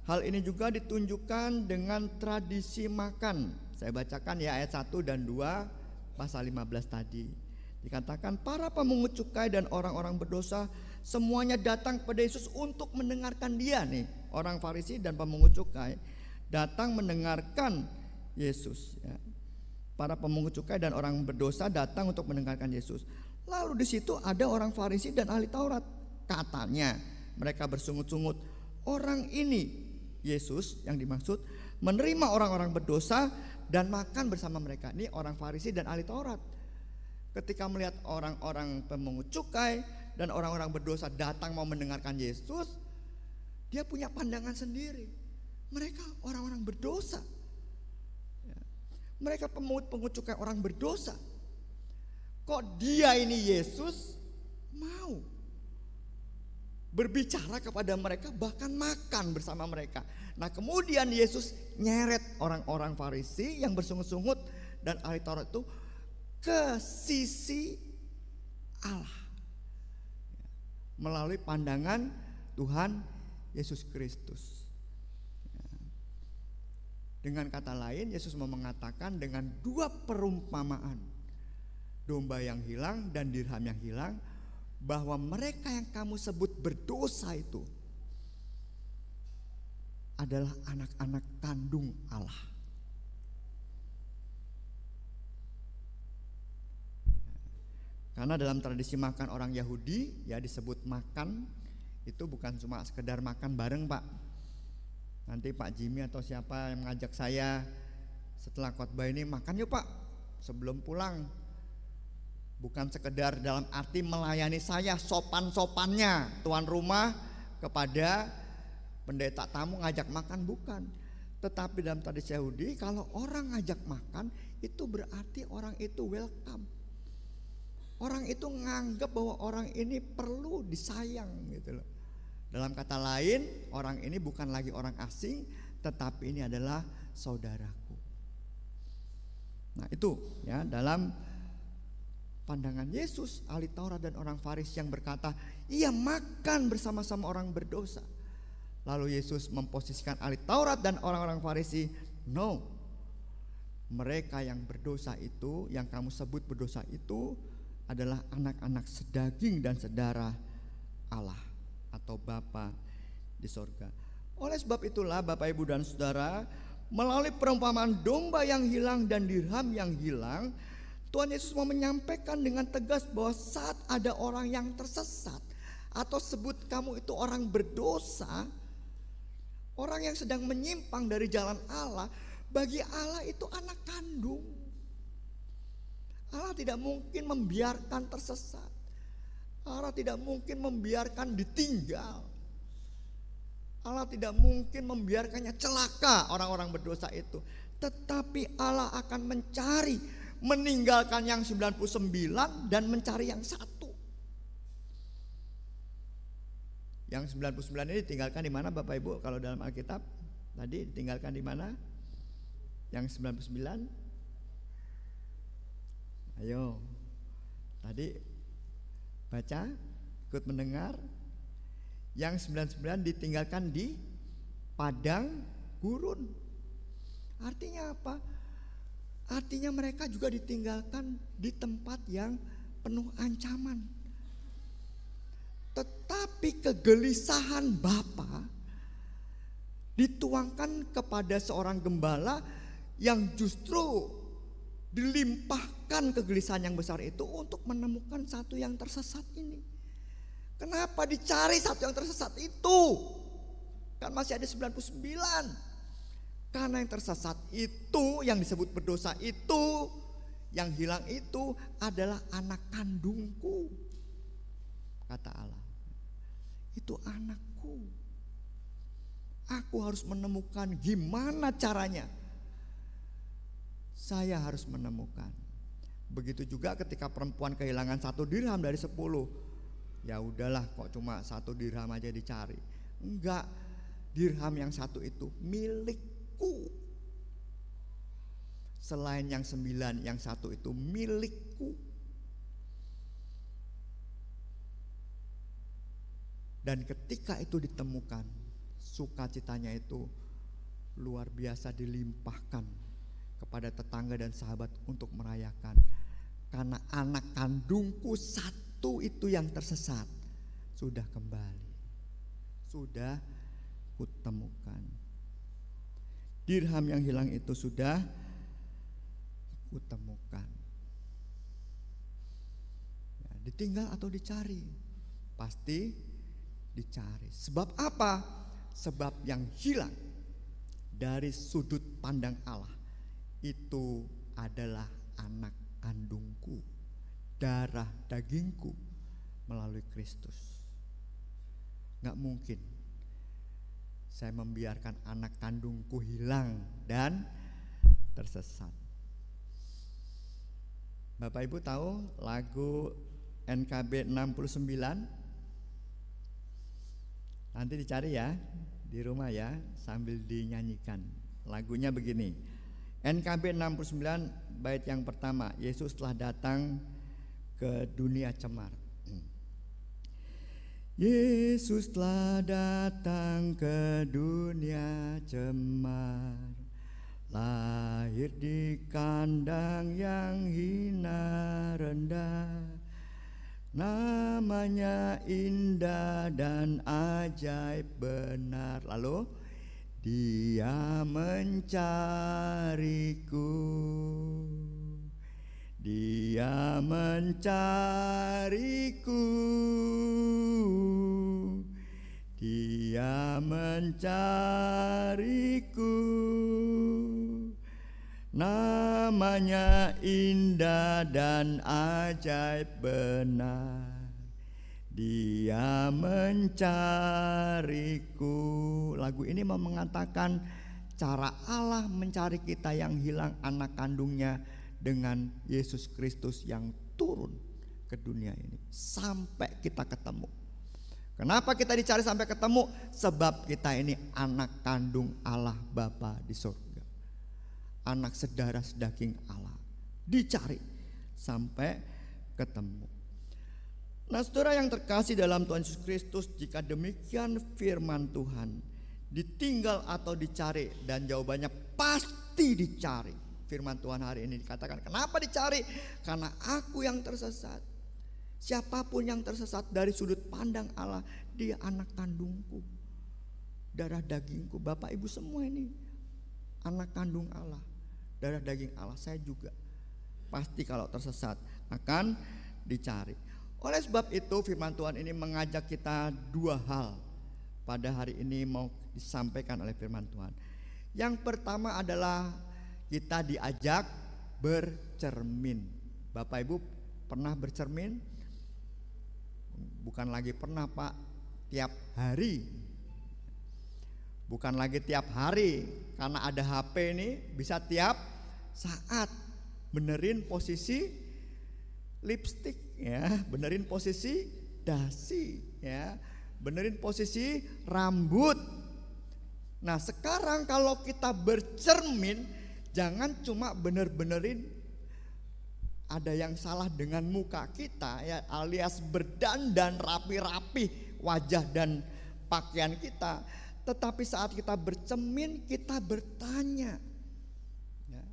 hal ini juga ditunjukkan dengan tradisi makan. Saya bacakan ya ayat 1 dan 2 pasal 15 tadi. Dikatakan para pemungut cukai dan orang-orang berdosa semuanya datang kepada Yesus untuk mendengarkan dia nih. Orang Farisi dan pemungut cukai datang mendengarkan Yesus ya. Para pemungut cukai dan orang berdosa datang untuk mendengarkan Yesus. Lalu di situ ada orang Farisi dan ahli Taurat. Katanya mereka bersungut-sungut, orang ini Yesus yang dimaksud menerima orang-orang berdosa dan makan bersama mereka. Ini orang Farisi dan ahli Taurat. Ketika melihat orang-orang pemungut cukai dan orang-orang berdosa datang mau mendengarkan Yesus, dia punya pandangan sendiri. Mereka orang-orang berdosa. Mereka pemungut cukai orang berdosa. Kok dia ini Yesus mau berbicara kepada mereka, bahkan makan bersama mereka. Nah kemudian Yesus nyeret orang-orang Farisi yang bersungut-sungut dan ahli Taurat itu ke sisi Allah melalui pandangan Tuhan Yesus Kristus. Dengan kata lain, Yesus mau mengatakan dengan dua perumpamaan, domba yang hilang dan dirham yang hilang, bahwa mereka yang kamu sebut berdosa itu adalah anak-anak kandung Allah. Karena dalam tradisi makan orang Yahudi ya disebut makan itu bukan cuma sekedar makan bareng Pak. Nanti Pak Jimmy atau siapa yang mengajak saya setelah khotbah ini makan yuk Pak sebelum pulang. Bukan sekedar dalam arti melayani saya sopan-sopannya tuan rumah kepada pendeta tamu ngajak makan, bukan. Tetapi dalam tradisi Yahudi kalau orang ngajak makan itu berarti orang itu welcome. Orang itu nganggap bahwa orang ini perlu disayang gitu loh. Dalam kata lain, orang ini bukan lagi orang asing, tetapi ini adalah saudaraku. Nah itu ya, dalam pandangan Yesus, ahli Taurat dan orang Farisi yang berkata, ia makan bersama-sama orang berdosa. Lalu Yesus memposisikan ahli Taurat dan orang-orang Farisi, no, mereka yang berdosa itu, yang kamu sebut berdosa itu adalah anak-anak sedaging dan sedarah Allah atau Bapa di sorga. Oleh sebab itulah Bapak Ibu dan Saudara, melalui perumpamaan domba yang hilang dan dirham yang hilang, Tuhan Yesus mau menyampaikan dengan tegas bahwa saat ada orang yang tersesat atau sebut kamu itu orang berdosa, orang yang sedang menyimpang dari jalan Allah, bagi Allah itu anak kandung. Allah tidak mungkin membiarkan tersesat. Allah tidak mungkin membiarkan ditinggal. Allah tidak mungkin membiarkannya celaka orang-orang berdosa itu. Tetapi Allah akan mencari, meninggalkan yang 99 dan mencari yang satu. Yang 99 ini ditinggalkan di mana Bapak Ibu kalau dalam Alkitab? Tadi ditinggalkan di mana? Yang 99? Ayo. Tadi baca, ikut mendengar. Yang 99 ditinggalkan di padang gurun. Artinya apa? Artinya mereka juga ditinggalkan di tempat yang penuh ancaman. Tetapi kegelisahan Bapa dituangkan kepada seorang gembala yang justru dilimpahkan kegelisahan yang besar itu untuk menemukan satu yang tersesat ini. Kenapa dicari satu yang tersesat itu? Kan masih ada 99. Karena yang tersesat itu, yang disebut berdosa itu, yang hilang itu adalah anak kandungku, kata Allah. Itu anakku. Aku harus menemukan gimana caranya. Saya harus menemukan. Begitu juga ketika perempuan kehilangan 1 dirham dari 10. Ya udahlah, kok cuma 1 dirham aja dicari. Enggak, dirham yang 1 itu milikku. Selain yang 9, yang 1 itu milikku. Dan ketika itu ditemukan, sukacitanya itu luar biasa dilimpahkan kepada tetangga dan sahabat untuk merayakan. Karena anak kandungku 1 itu yang tersesat sudah kembali, sudah kutemukan. Dirham yang hilang itu sudah kutemukan. Ya, ditinggal atau dicari? Pasti dicari. Sebab apa? Sebab yang hilang dari sudut pandang Allah itu adalah anak kandungku, darah dagingku melalui Kristus. Gak mungkin saya membiarkan anak kandungku hilang dan tersesat. Bapak Ibu tahu lagu NKB 69? Nanti dicari ya di rumah ya sambil dinyanyikan. Lagunya begini. NKB 69 bait yang pertama, Yesus telah datang ke dunia cemar. Yesus telah datang ke dunia cemar, lahir di kandang yang hina rendah, namanya indah dan ajaib benar. Lalu Dia mencariku, Dia mencariku, Dia mencariku, Namanya indah dan ajaib benar. Dia mencariku. Lagu ini mau mengatakan cara Allah mencari kita yang hilang anak kandungnya dengan Yesus Kristus yang turun ke dunia ini sampai kita ketemu. Kenapa kita dicari sampai ketemu? Sebab kita ini anak kandung Allah Bapa di surga, anak sedarah sedaging Allah, dicari sampai ketemu. Nah, saudara yang terkasih dalam Tuhan Yesus Kristus, jika demikian firman Tuhan, ditinggal atau dicari, dan jawabannya pasti dicari. Firman Tuhan hari ini dikatakan, kenapa dicari? Karena aku yang tersesat. Siapapun yang tersesat dari sudut pandang Allah, dia anak kandungku, darah dagingku. Bapak ibu semua ini anak kandung Allah, darah daging Allah. Saya juga pasti kalau tersesat akan dicari. Oleh sebab itu firman Tuhan ini mengajak kita dua hal pada hari ini mau disampaikan oleh firman Tuhan. Yang pertama adalah kita diajak bercermin. Bapak Ibu pernah bercermin? Bukan lagi pernah Pak, tiap hari. Bukan lagi tiap hari, karena ada HP ini bisa tiap saat benerin posisi lipstik ya, benerin posisi dasi ya, benerin posisi rambut. Nah, sekarang kalau kita bercermin, jangan cuma bener-benerin ada yang salah dengan muka kita ya, alias berdandan rapi-rapi wajah dan pakaian kita. Tetapi saat kita bercermin, kita bertanya, ya,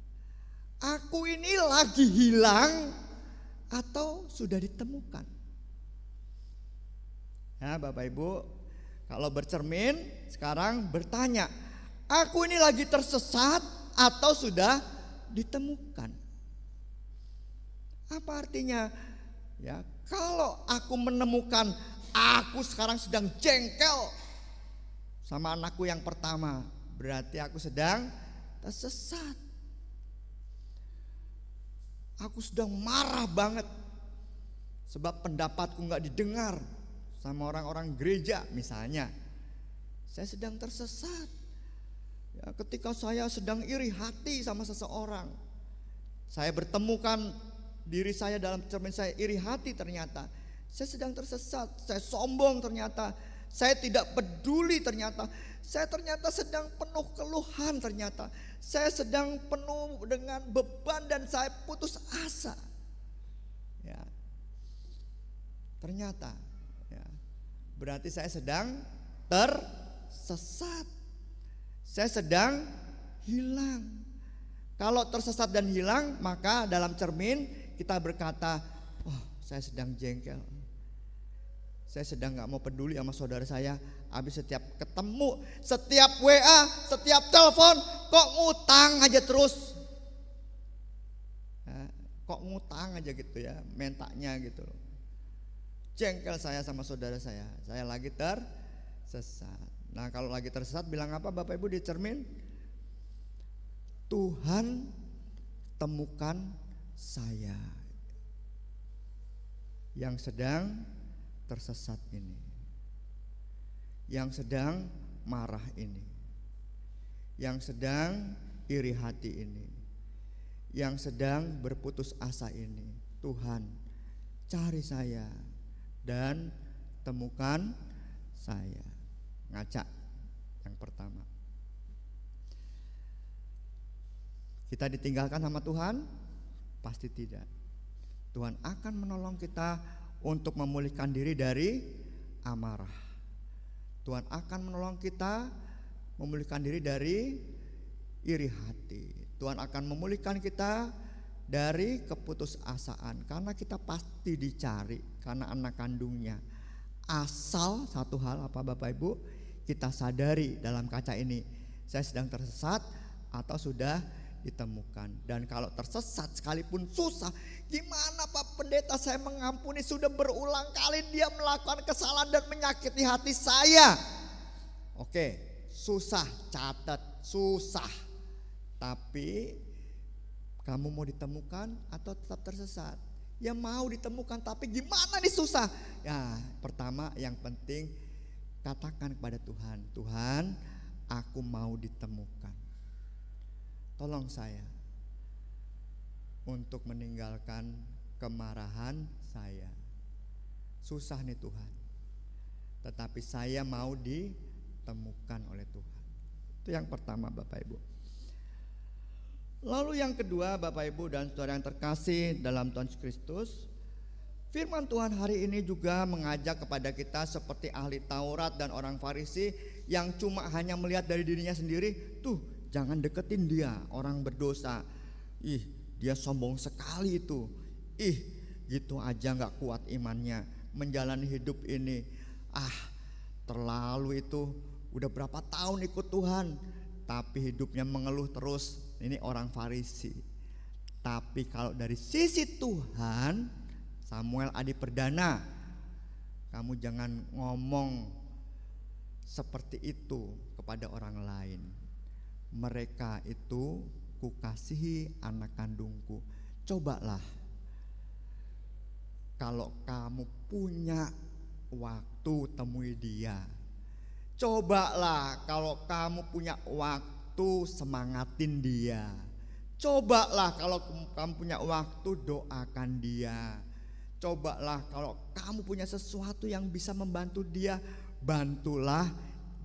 aku ini lagi hilang atau sudah ditemukan? Ya Bapak Ibu, kalau bercermin sekarang bertanya, aku ini lagi tersesat atau sudah ditemukan? Apa artinya? Ya, kalau aku menemukan aku sekarang sedang jengkel sama anakku yang pertama, berarti aku sedang tersesat. Aku sedang marah banget sebab pendapatku gak didengar sama orang-orang gereja misalnya. Saya sedang tersesat ya, ketika saya sedang iri hati sama seseorang. Saya bertemukan diri saya dalam cermin, saya iri hati, ternyata saya sedang tersesat. Saya sombong, ternyata saya tidak peduli, ternyata saya ternyata sedang penuh keluhan, ternyata saya sedang penuh dengan beban dan saya putus asa. Ya, ternyata ya, berarti saya sedang tersesat. Saya sedang hilang. Kalau tersesat dan hilang, maka dalam cermin kita berkata, oh saya sedang jengkel, saya sedang gak mau peduli sama saudara saya. Habis setiap ketemu, setiap WA, setiap telepon, kok ngutang aja terus ya, kok ngutang aja gitu ya, mentanya gitu loh. Jengkel saya sama saudara saya lagi tersesat. Nah kalau lagi tersesat bilang apa Bapak Ibu di cermin? Tuhan temukan saya yang sedang tersesat ini, yang sedang marah ini, yang sedang iri hati ini, yang sedang berputus asa ini. Tuhan cari saya dan temukan saya. Ngaca yang pertama. Kita ditinggalkan sama Tuhan? Pasti tidak. Tuhan akan menolong kita untuk memulihkan diri dari amarah. Tuhan akan menolong kita memulihkan diri dari iri hati. Tuhan akan memulihkan kita dari keputusasaan, karena kita pasti dicari karena anak kandungnya. Asal satu hal apa Bapak Ibu, kita sadari dalam kaca ini, saya sedang tersesat atau sudah ditemukan. Dan kalau tersesat sekalipun susah, gimana Pak Pendeta, saya mengampuni, sudah berulang kali dia melakukan kesalahan dan menyakiti hati saya. Oke, susah, catat, susah. Tapi Kamu mau ditemukan atau tetap tersesat? Ya mau ditemukan, tapi gimana nih susah? Ya pertama yang penting katakan kepada Tuhan, Tuhan aku mau ditemukan. Tolong saya untuk meninggalkan kemarahan saya. Susah nih Tuhan, tetapi saya mau ditemukan oleh Tuhan. Itu yang pertama Bapak Ibu. Lalu yang kedua Bapak Ibu dan saudara yang terkasih dalam Tuhan Yesus Kristus, firman Tuhan hari ini juga mengajak kepada kita seperti ahli Taurat dan orang Farisi yang cuma hanya melihat dari dirinya sendiri. Tuh jangan deketin dia, orang berdosa. Ih dia sombong sekali itu. Ih gitu aja gak kuat imannya menjalani hidup ini. Terlalu itu, udah berapa tahun ikut Tuhan tapi hidupnya mengeluh terus. Ini orang Farisi. Tapi kalau dari sisi Tuhan, Samuel Adi Perdana, kamu jangan ngomong seperti itu kepada orang lain. Mereka itu kukasihi anak kandungku. Cobalah kalau kamu punya waktu temui dia. Cobalah kalau kamu punya waktu semangatin dia. Cobalah kalau kamu punya waktu doakan dia. Cobalah kalau kamu punya sesuatu yang bisa membantu dia, bantulah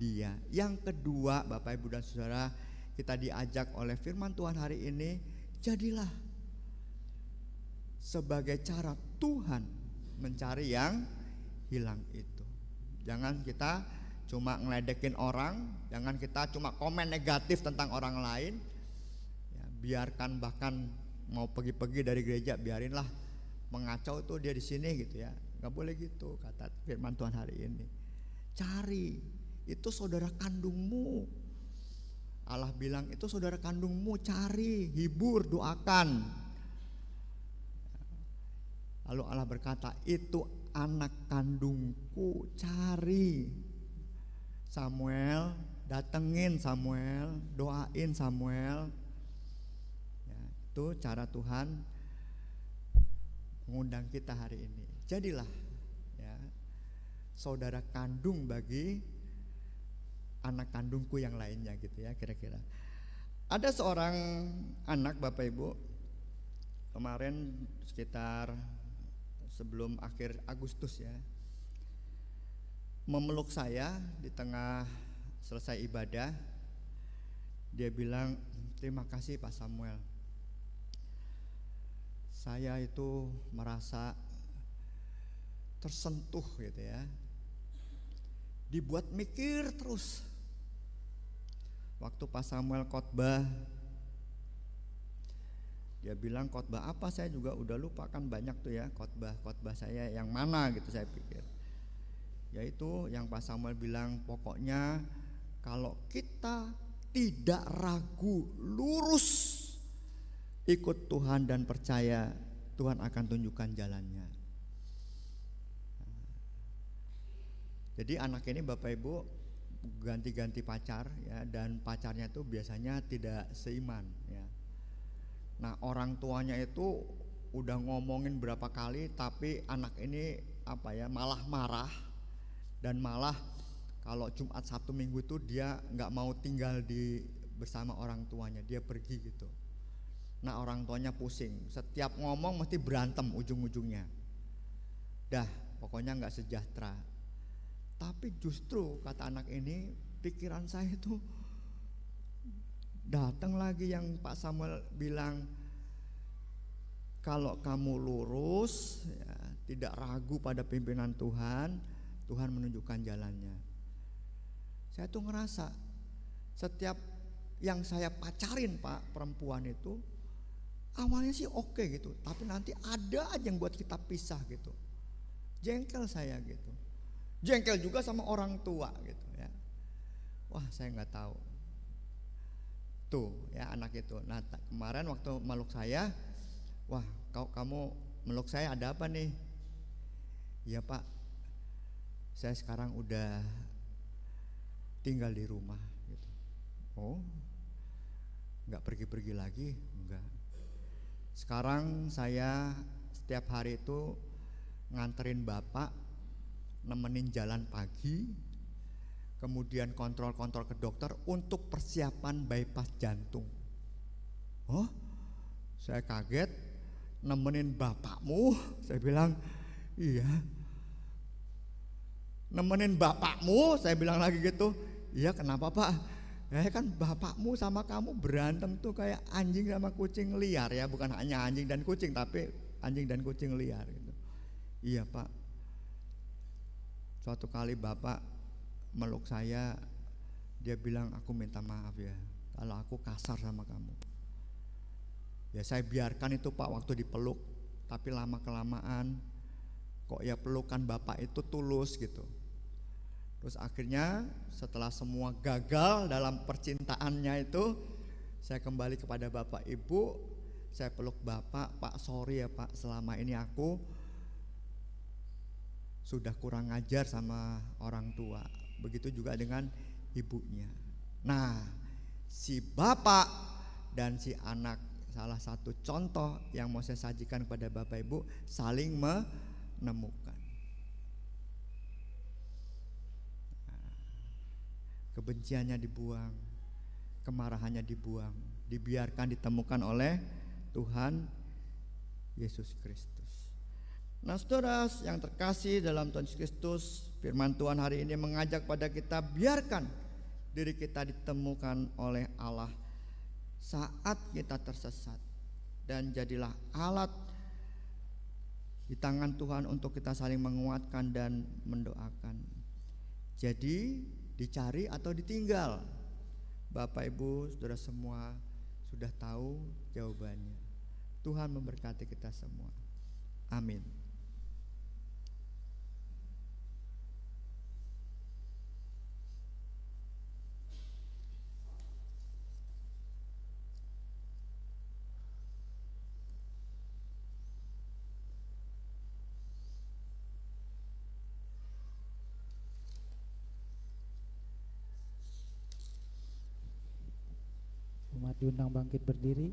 dia. Yang kedua Bapak Ibu dan Saudara, kita diajak oleh firman Tuhan hari ini, jadilah sebagai cara Tuhan mencari yang hilang itu. Jangan kita cuma ngeledekin orang, jangan kita cuma komen negatif tentang orang lain. Ya, biarkan bahkan mau pergi-pergi dari gereja, biarinlah mengacau tuh dia di sini gitu ya. Gak boleh gitu kata firman Tuhan hari ini. Cari, itu saudara kandungmu. Allah bilang itu saudara kandungmu, cari, hibur, doakan. Lalu Allah berkata, itu anak kandungku, cari. Samuel, datengin Samuel, doain Samuel. Ya, itu cara Tuhan mengundang kita hari ini. Jadilah ya, saudara kandung bagi anak kandungku yang lainnya gitu ya kira-kira. Ada seorang anak Bapak Ibu, kemarin sekitar sebelum akhir Agustus ya, memeluk saya di tengah selesai ibadah. Dia bilang, terima kasih Pak Samuel, saya itu merasa tersentuh gitu ya, dibuat mikir terus. Waktu Pak Samuel khotbah, dia bilang khotbah apa saya juga udah lupa, kan banyak tuh ya khotbah saya yang mana gitu saya pikir. Yaitu yang Pak Samuel bilang, pokoknya kalau kita tidak ragu, lurus ikut Tuhan dan percaya, Tuhan akan tunjukkan jalannya. Jadi anak ini Bapak Ibu ganti-ganti pacar ya, dan pacarnya itu biasanya tidak seiman ya. Nah orang tuanya itu udah ngomongin berapa kali, tapi anak ini malah marah. Dan malah kalau Jumat Sabtu Minggu itu dia gak mau tinggal bersama orang tuanya, dia pergi gitu. Nah orang tuanya pusing, setiap ngomong mesti berantem ujung-ujungnya. Dah pokoknya gak sejahtera. Tapi justru kata anak ini, pikiran saya itu datang lagi yang Pak Samuel bilang, kalau kamu lurus ya, tidak ragu pada pimpinan Tuhan, Tuhan menunjukkan jalannya. Saya tuh ngerasa setiap yang saya pacarin Pak, perempuan itu awalnya sih oke gitu, tapi nanti ada aja yang buat kita pisah gitu. Jengkel saya gitu. Jengkel juga sama orang tua gitu ya. Wah saya nggak tahu. Tuh ya anak itu. Nah kemarin waktu meluk saya, wah kamu meluk saya ada apa nih? Iya Pak, saya sekarang udah tinggal di rumah gitu. Oh, nggak pergi-pergi lagi? Enggak. Sekarang saya setiap hari itu nganterin Bapak, nemenin jalan pagi, kemudian kontrol-kontrol ke dokter untuk persiapan bypass jantung. Oh, saya kaget, nemenin bapakmu. Saya bilang, iya, nemenin bapakmu. Saya bilang lagi gitu, iya kenapa Pak? Ya kan bapakmu sama kamu berantem tuh kayak anjing sama kucing liar ya, bukan hanya anjing dan kucing tapi anjing dan kucing liar gitu. Iya Pak. Suatu kali Bapak meluk saya, dia bilang aku minta maaf ya kalau aku kasar sama kamu. Ya saya biarkan itu Pak waktu dipeluk, tapi lama kelamaan kok ya pelukan Bapak itu tulus gitu. Terus akhirnya setelah semua gagal dalam percintaannya itu, saya kembali kepada Bapak Ibu, saya peluk Bapak, Pak sorry ya Pak, selama ini aku sudah kurang ajar sama orang tua. Begitu juga dengan ibunya. Nah, si Bapak dan si anak, salah satu contoh yang mau saya sajikan kepada Bapak Ibu, saling menemukan. Kebenciannya dibuang, kemarahannya dibuang, dibiarkan ditemukan oleh Tuhan Yesus Kristus. Nah saudara yang terkasih dalam Tuhan Yesus Kristus, firman Tuhan hari ini mengajak pada kita, biarkan diri kita ditemukan oleh Allah saat kita tersesat, dan jadilah alat di tangan Tuhan untuk kita saling menguatkan dan mendoakan. Jadi dicari atau ditinggal? Bapak Ibu saudara semua sudah tahu jawabannya. Tuhan memberkati kita semua. Amin. Umat diundang bangkit berdiri.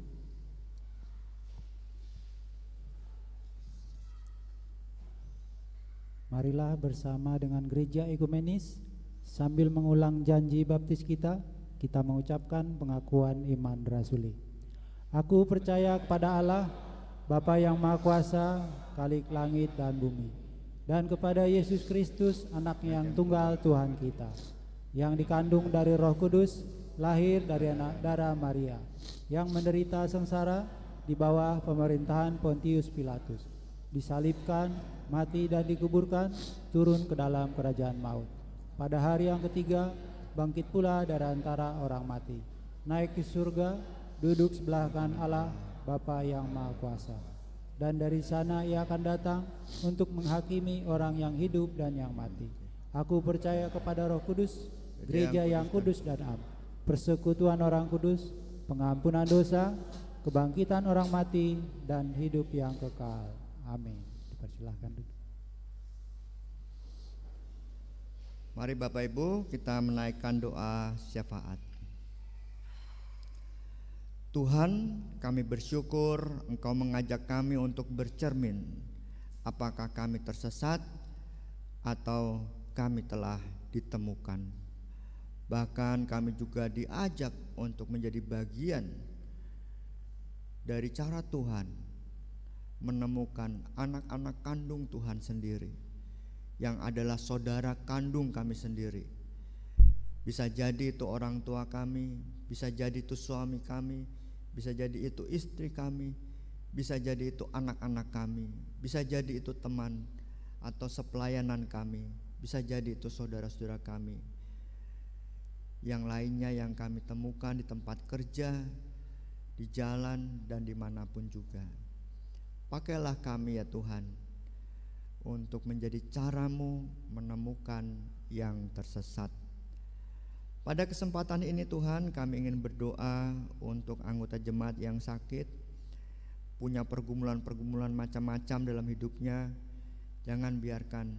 Marilah bersama dengan gereja ekumenis sambil mengulang janji baptis kita mengucapkan pengakuan iman rasuli. Aku percaya kepada Allah, Bapa yang Maha Kuasa, Khalik langit dan bumi, dan kepada Yesus Kristus, Anak-Nya yang tunggal Tuhan kita, yang dikandung dari Roh Kudus, lahir dari anak darah Maria, yang menderita sengsara di bawah pemerintahan Pontius Pilatus, disalibkan, mati dan dikuburkan, turun ke dalam kerajaan maut. Pada hari yang ketiga bangkit pula dari antara orang mati, naik ke surga, duduk sebelah kanan Allah Bapa yang Maha Kuasa, dan dari sana Ia akan datang untuk menghakimi orang yang hidup dan yang mati. Aku percaya kepada Roh Kudus, gereja yang kudus dan am, persekutuan orang kudus, pengampunan dosa, kebangkitan orang mati, dan hidup yang kekal. Amin. Dipersilahkan duduk. Mari Bapak Ibu kita menaikkan doa syafaat. Tuhan, kami bersyukur Engkau mengajak kami untuk bercermin apakah kami tersesat atau kami telah ditemukan. Bahkan kami juga diajak untuk menjadi bagian dari cara Tuhan menemukan anak-anak kandung Tuhan sendiri, yang adalah saudara kandung kami sendiri. Bisa jadi itu orang tua kami, bisa jadi itu suami kami, bisa jadi itu istri kami, bisa jadi itu anak-anak kami, bisa jadi itu teman atau sepelayanan kami, bisa jadi itu saudara-saudara kami. Yang lainnya yang kami temukan di tempat kerja, di jalan, dan dimanapun juga. Pakailah kami ya Tuhan untuk menjadi caramu menemukan yang tersesat. Pada kesempatan ini Tuhan, kami ingin berdoa untuk anggota jemaat yang sakit, punya pergumulan-pergumulan macam-macam dalam hidupnya. Jangan biarkan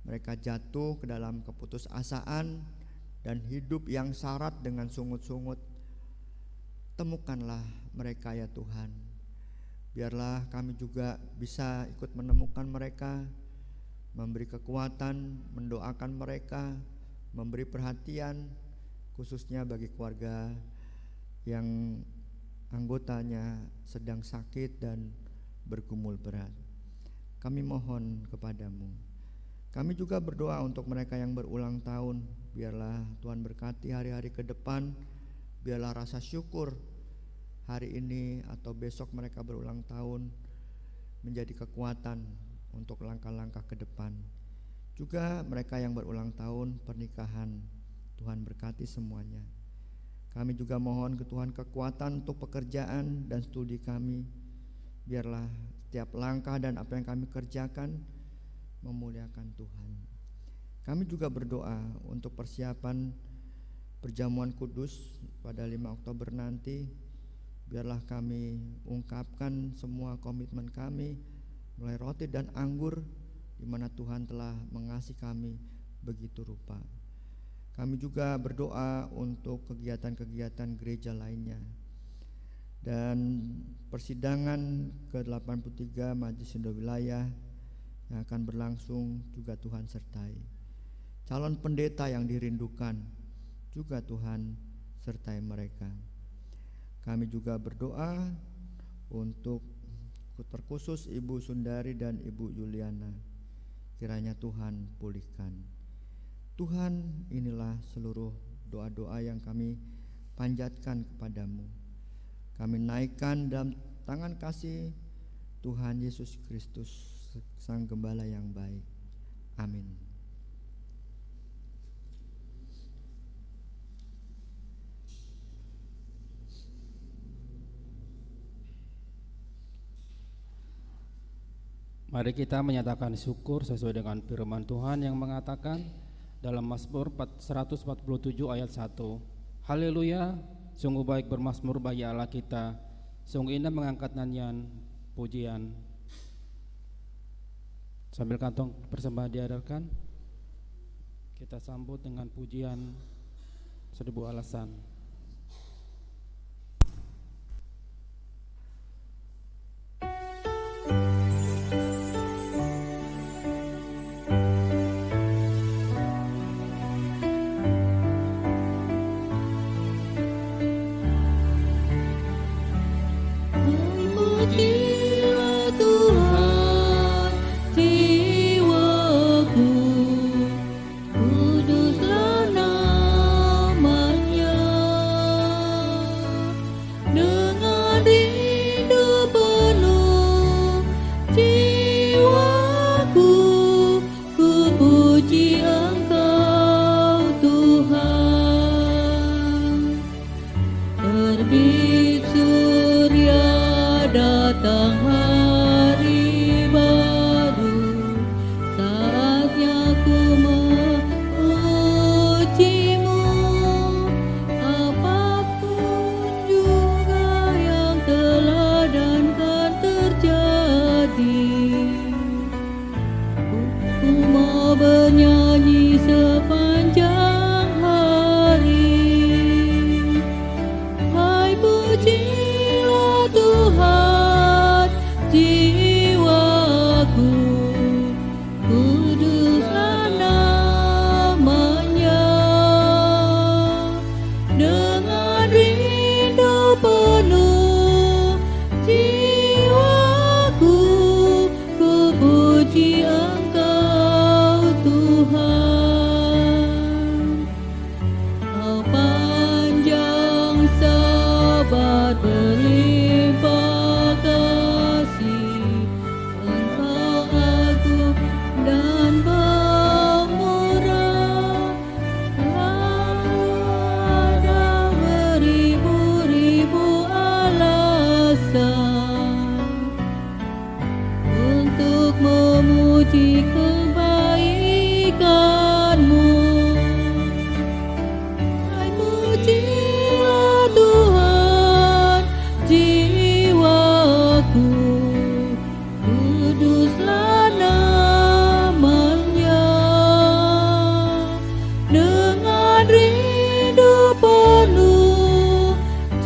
mereka jatuh ke dalam keputusasaan dan hidup yang syarat dengan sungut-sungut. Temukanlah mereka ya Tuhan. Biarlah kami juga bisa ikut menemukan mereka, memberi kekuatan, mendoakan mereka, memberi perhatian khususnya bagi keluarga yang anggotanya sedang sakit dan bergumul berat. Kami mohon kepadamu. Kami juga berdoa untuk mereka yang berulang tahun. Biarlah Tuhan berkati hari-hari ke depan. Biarlah rasa syukur hari ini atau besok mereka berulang tahun menjadi kekuatan untuk langkah-langkah ke depan. Juga mereka yang berulang tahun pernikahan, Tuhan berkati semuanya. Kami juga mohon ke Tuhan kekuatan untuk pekerjaan dan studi kami. Biarlah setiap langkah dan apa yang kami kerjakan memuliakan Tuhan. Kami juga berdoa untuk persiapan perjamuan kudus pada 5 Oktober nanti. Biarlah kami ungkapkan semua komitmen kami mulai roti dan anggur, di mana Tuhan telah mengasihi kami begitu rupa. Kami juga berdoa untuk kegiatan-kegiatan gereja lainnya. Dan persidangan ke-83 Majelis Sinode Wilayah yang akan berlangsung juga Tuhan sertai. Calon pendeta yang dirindukan juga Tuhan sertai mereka. Kami juga berdoa untuk terkhusus Ibu Sundari dan Ibu Juliana. Kiranya Tuhan pulihkan. Tuhan, inilah seluruh doa-doa yang kami panjatkan kepadamu. Kami naikkan dalam tangan kasih Tuhan Yesus Kristus, Sang Gembala yang baik. Amin. Mari kita menyatakan syukur sesuai dengan firman Tuhan yang mengatakan dalam Mazmur 147 ayat 1. Haleluya, sungguh baik bermazmur bagi Allah kita, sungguh indah mengangkat nyanyian pujian. Sambil kantong persembahan diadarkan, kita sambut dengan pujian 1000 alasan.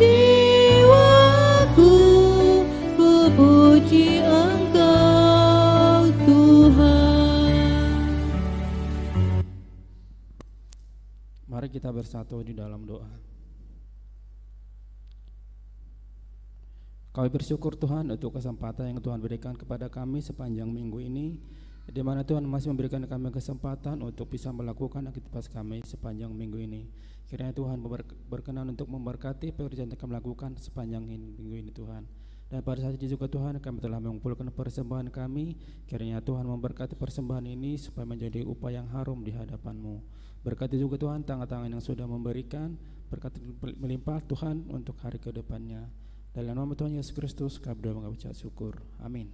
Jiwaku ku Mari kita bersatu di dalam doa. Kami bersyukur Tuhan untuk kesempatan yang Tuhan berikan kepada kami sepanjang minggu ini, di mana Tuhan masih memberikan kami kesempatan untuk bisa melakukan aktivitas kami sepanjang minggu ini. Kiranya Tuhan berkenan untuk memberkati pekerjaan yang kami lakukan sepanjang minggu ini Tuhan. Dan pada saat ini juga Tuhan, kami telah mengumpulkan persembahan kami. Kiranya Tuhan memberkati persembahan ini supaya menjadi upaya yang harum di hadapan-Mu. Berkati juga Tuhan tangan-tangan yang sudah memberikan, berkat melimpah Tuhan untuk hari ke depannya. Dalam nama Tuhan Yesus Kristus kami berdoa mengucap syukur. Amin.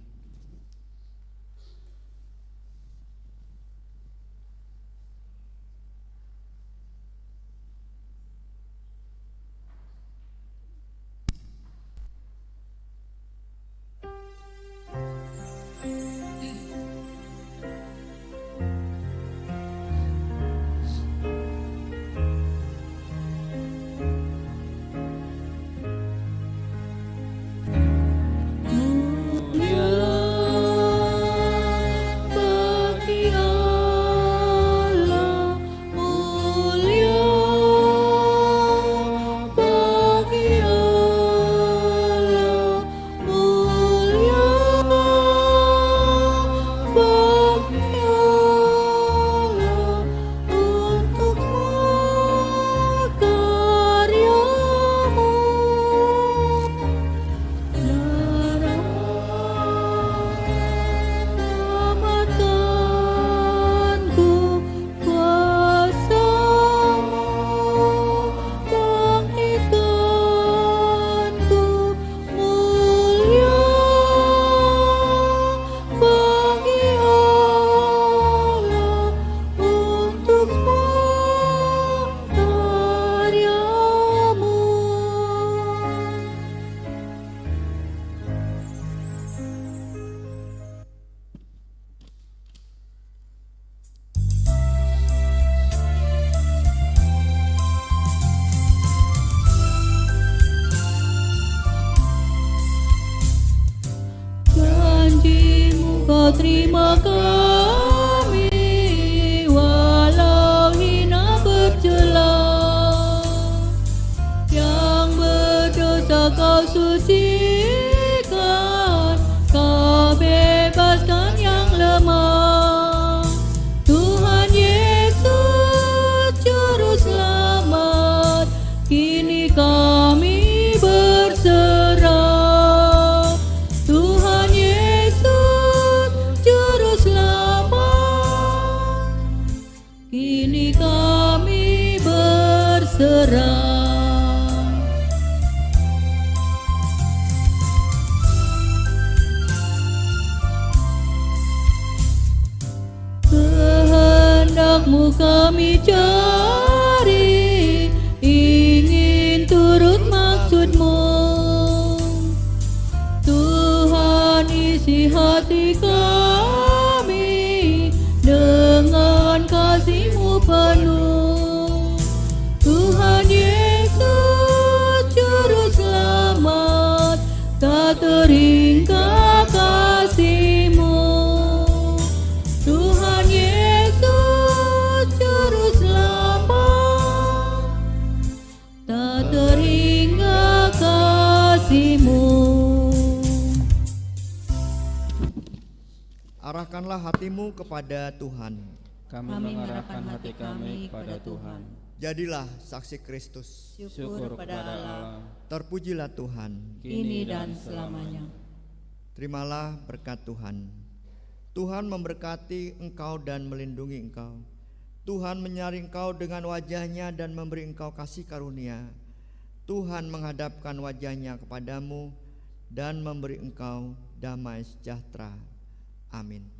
Terima kami walau hina bercela, yang berdosa Kau sucikan, Kau bebaskan yang lemah. Tuhan Yesus Juru Selamat, kini kami berserah. Tuhan Yesus Juru Selamat, kini kami berserah. Kehendak-Mu kami cari, ingin turut maksud-Mu. Tuhan, isi hati kami dengan kasih-Mu penuh. Tuhan Yesus Juru Selamat, tak terhingga kasih-Mu. Tuhan Yesus Juru Selamat, tak terhingga kasih-Mu. Arahkanlah hatimu kepada Tuhan. Kami mengarahkan hati kami kepada Tuhan. Jadilah saksi Kristus. Syukur pada Allah, Terpujilah Tuhan. kini dan selamanya. Terimalah berkat Tuhan. Tuhan memberkati engkau dan melindungi engkau. Tuhan menyaring engkau dengan wajah-Nya dan memberi engkau kasih karunia. Tuhan menghadapkan wajah-Nya kepadamu dan memberi engkau damai sejahtera. Amin.